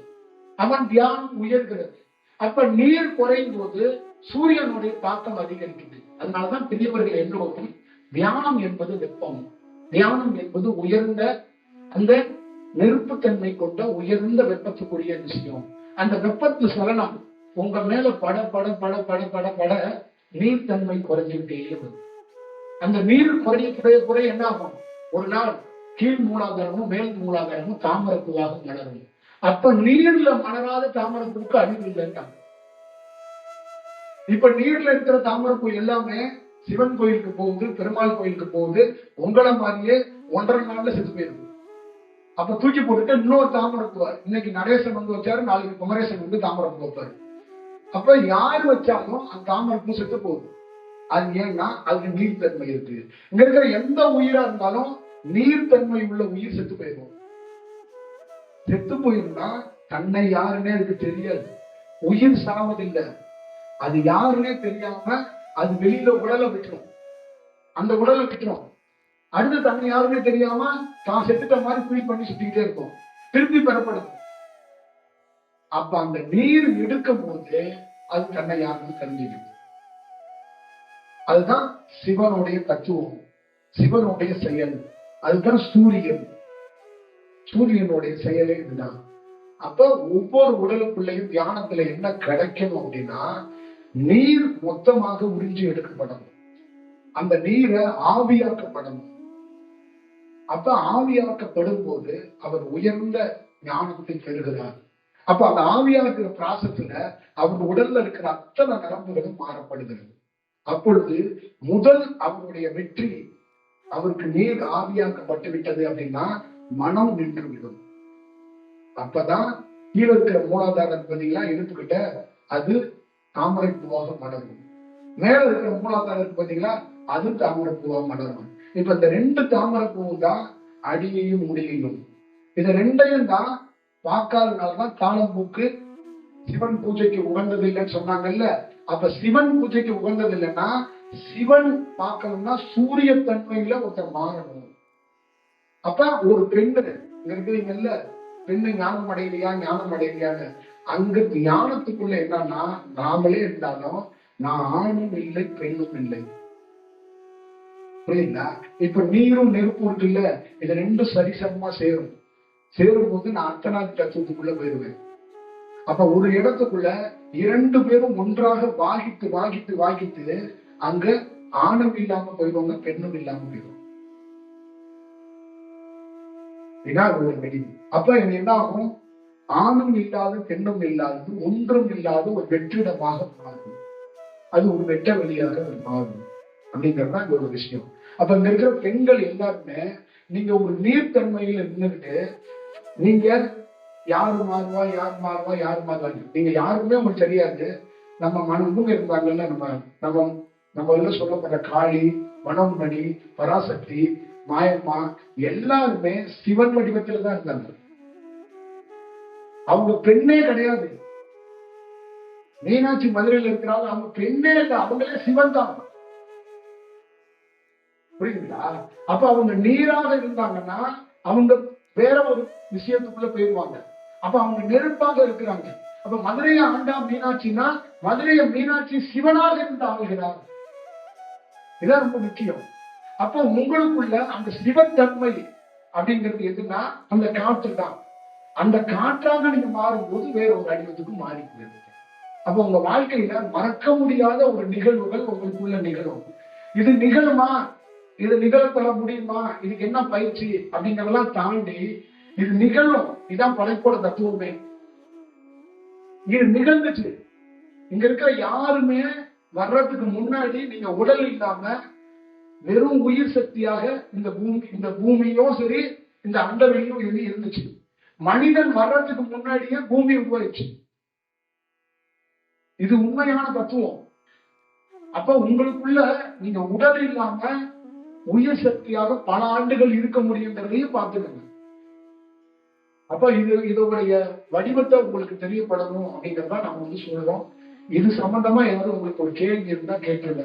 அவன் தியானம் உயர்கிறது. அப்ப நீர் குறையும் போது சூரியனுடைய தாக்கம் அதிகரிக்குது. அதனாலதான் பெரியவர்கள் எல்லோரும் தியானம் என்பது வெப்பம், தியானம் என்பது உயர்ந்த அந்த நெருப்புத்தன்மை கொண்ட உயர்ந்த வெப்பத்துக்குரிய விஷயம். அந்த வெப்பத்து சலனம் உங்க மேல பட பட பட பட பட பட நீர்த்தன்மை குறைஞ்சுக்கிட்டே வரும். அந்த நீர் குறைய குறைய குறைய என்ன ஆகும், ஒரு நாள் கீழ் மூலாதாரமும் மேல் மூலாதாரமும் தாமரப்பூவாக மலரும். அப்ப நீர்ல மலராத தாமரப்பூக்கு அழிவு இல்லைன்றாங்க. இப்ப நீர்ல இருக்கிற தாமரப்பூ எல்லாமே சிவன் கோயிலுக்கு போகுது, பெருமாள் கோயிலுக்கு போகுது, உங்களை மாதிரியே 1.5 நாள்ல செத்து போயிருக்கு. அப்ப தூக்கி போட்டுட்டு இன்னொரு தாமரப்பூ, இன்னைக்கு நடேசன் வச்சாரு, நாளைக்கு குமரேசன் தாமரப்பூ வைப்பாரு. அப்ப யார் வச்சாலும் அந்த தாமரப்பூ செத்து போகுது. அது ஏன்னா அதுக்கு நீர்த்தன்மை இருக்கு. இங்க இருக்கிற எந்த உயிரா இருந்தாலும் நீர்த்தன்மை உள்ள உயிர் செத்து போயிடும். செத்து போயிருந்தா தன்னை யாருன்னே அதுக்கு தெரியாது. உயிர் சாவதில்லை, அது யாருன்னே தெரியாம அது வெளியில உடலை விட்டுரும். அந்த உடலை விட்டுரும், அடுத்து தன்னை யாருன்னே தெரியாம தான் செத்துட்ட மாதிரி ஃபீல் பண்ணி சுத்திக்கிட்டே இருக்கும், திருப்பி பெறப்படுது. அப்ப அந்த நீர் எடுக்கும் போது அது தன்னை யாருன்னு தெரிஞ்சுக்கிது. அதுதான் சிவனுடைய தத்துவம், சிவனுடைய செயல். அதுதான் சூரியன், சூரியனுடைய செயலே இதுதான். அப்ப ஒவ்வொரு உடலுக்குள்ளையும் தியானத்துல என்ன கிடைக்கணும் அப்படின்னா, நீர் மொத்தமாக உறிஞ்சி எடுக்கப்படணும், அந்த நீரை ஆவியாக்கப்படணும். அப்ப ஆவியாக்கப்படும் போது அவர் உயர்ந்த ஞானத்தை பெறுகிறார். அப்ப அந்த ஆவியாக்குற பிராசத்துல அவர் உடல்ல இருக்கிற அத்தனை நரம்புகளும் மாறப்படுகிறது. அப்பொழுது முதல் அவருடைய வெற்றி, அவருக்கு நீர் ஆவியாக்கப்பட்டு விட்டது அப்படின்னா மனம் நின்று விடும். அப்பதான் கீழே இருக்கிற மூலாதாரப்பதியெல்லாம் எடுத்துக்கிட்ட அது தாமரை பூவாக மலரும், மேல இருக்கிற மூலாதாரத்து பார்த்தீங்களா அது தாமரை பூவாக மலரும். இப்ப இந்த 2 தாமரை பூவும் தான் அடியையும் முடியையும், இது 2ஐயும் தான் பார்க்காதனாலதான் தாளம்பூக்கு சிவன் பூஜைக்கு உகந்தது இல்லைன்னு சொன்னாங்கல்ல. அப்ப சிவன் பூஜைக்கு உகந்தது இல்லைன்னா, சிவன் பார்க்கணும்னா சூரிய தன்மையில ஒருத்தர் மாறணும். அப்ப ஒரு பெண்ணு இங்க இருக்கிறீங்கல்ல, பெண்ணு ஞானம் அடையலையா ஞானம் அடையலையான்னு, அங்க ஞானத்துக்குள்ள என்னன்னா நாமளே இருந்தாலும் நான் ஆணும் இல்லை பெண்ணும் இல்லை, புரியுங்களா? இப்ப நீரும் நெருப்பு இருக்கு இல்ல, இது 2 சரிசமமா சேரும் போது நான் அர்த்தநாத் தத்துவத்துக்குள்ள போயிருவேன். அப்ப ஒரு இடத்துக்குள்ள இரண்டு பேரும் ஒன்றாக வாகித்து வாகித்து வாகித்து அங்க ஆணும் இல்லாம போயிடுவாங்க, பெண்ணும் இல்லாம போயிடுவாங்க. அது ஒரு வெடி. அப்ப என்ன ஆகும்? ஆணும் இல்லாத பெண்ணும் இல்லாதது ஒன்றும் இல்லாத ஒரு வெற்றிடமாக மாறும். அது ஒரு வெட்ட வெளியாக மாறும் அப்படிங்கிறதுதான் இங்க ஒரு விஷயம். அப்ப இங்க இருக்கிற பெண்கள் எல்லாருமே நீங்க ஒரு நீர்த்தன்மையில இருந்துகிட்டு நீங்க யாரு மாறுவா யார் மாறுவா யார் மாறுவாங்க நீங்க யாருமே உங்களுக்கு தெரியாது. நம்ம மனமும் இருந்தாங்கல்ல, நம்ம நம்ம நம்ம எல்லாம் சொல்லப்படுற காளி, மனோன்மணி, பராசக்தி, மாயம்மா எல்லாருமே சிவன் வடிவத்துல தான் இருந்தாங்க. அவங்க பெண்ணே கிடையாது. மீனாட்சி மதுரையில் இருக்கிறாங்க, அவங்க பெண்ணே இல்லை, அவங்களே சிவன் தான். புரியுதுங்களா? அப்ப அவங்க நீராக இருந்தாங்கன்னா அவங்க வேற ஒரு விஷயத்துக்குள்ள போயிடுவாங்க. அப்ப அவங்க நெருப்பாக இருக்கிறாங்க. அப்ப மதுரையை ஆண்டா மீனாட்சினா மதுரைய மீனாட்சி சிவனாக இருந்து ஆளுகிறார். இதான் ரொம்ப முக்கியம். அப்போ உங்களுக்குள்ள அந்த சிவத்தன்மை அப்படிங்கிறது எதுனா அந்த காற்று தான். அந்த காற்றாக நீங்க மாறும்போது வேற ஒரு அடிவத்துக்கு மாறி போயிருக்கு. அப்ப உங்க வாழ்க்கையில மறக்க முடியாத ஒரு நிகழ்வுகள் உங்களுக்குள்ள நிகழும். இது நிகழுமா, இது நிகழத்தர முடியுமா, இதுக்கு என்ன பயிற்சி அப்படிங்கறதெல்லாம் தாண்டி இது நிகழும். இதான் படைப்போட தத்துவமே. இது நிகழ்ந்துச்சு. இங்க இருக்கிற யாருமே வர்றதுக்கு முன்னாடி நீங்க உடல் இல்லாம வெறும் உயிர் சக்தியாக இந்த பூமியும் சரி இந்த அண்டவெளியும் இருந்துச்சு. மனிதன் வர்றதுக்கு முன்னாடியே பூமி உருவாயிடுச்சு. இது உண்மையான தத்துவம். அப்ப உங்களுக்குள்ள நீங்க உடல் இல்லாம உயிர் சக்தியாக பல ஆண்டுகள் இருக்க முடியுங்கிறதையும் பார்த்துக்கங்க. அப்ப இதோடைய வடிவத்தை உங்களுக்கு தெரியப்படணும் அப்படிங்கறத நம்ம சொல்றோம். இது சம்பந்தமா ஏதாவது உங்களுக்கு ஒரு கேள்வி இருந்தா கேட்டுருங்க.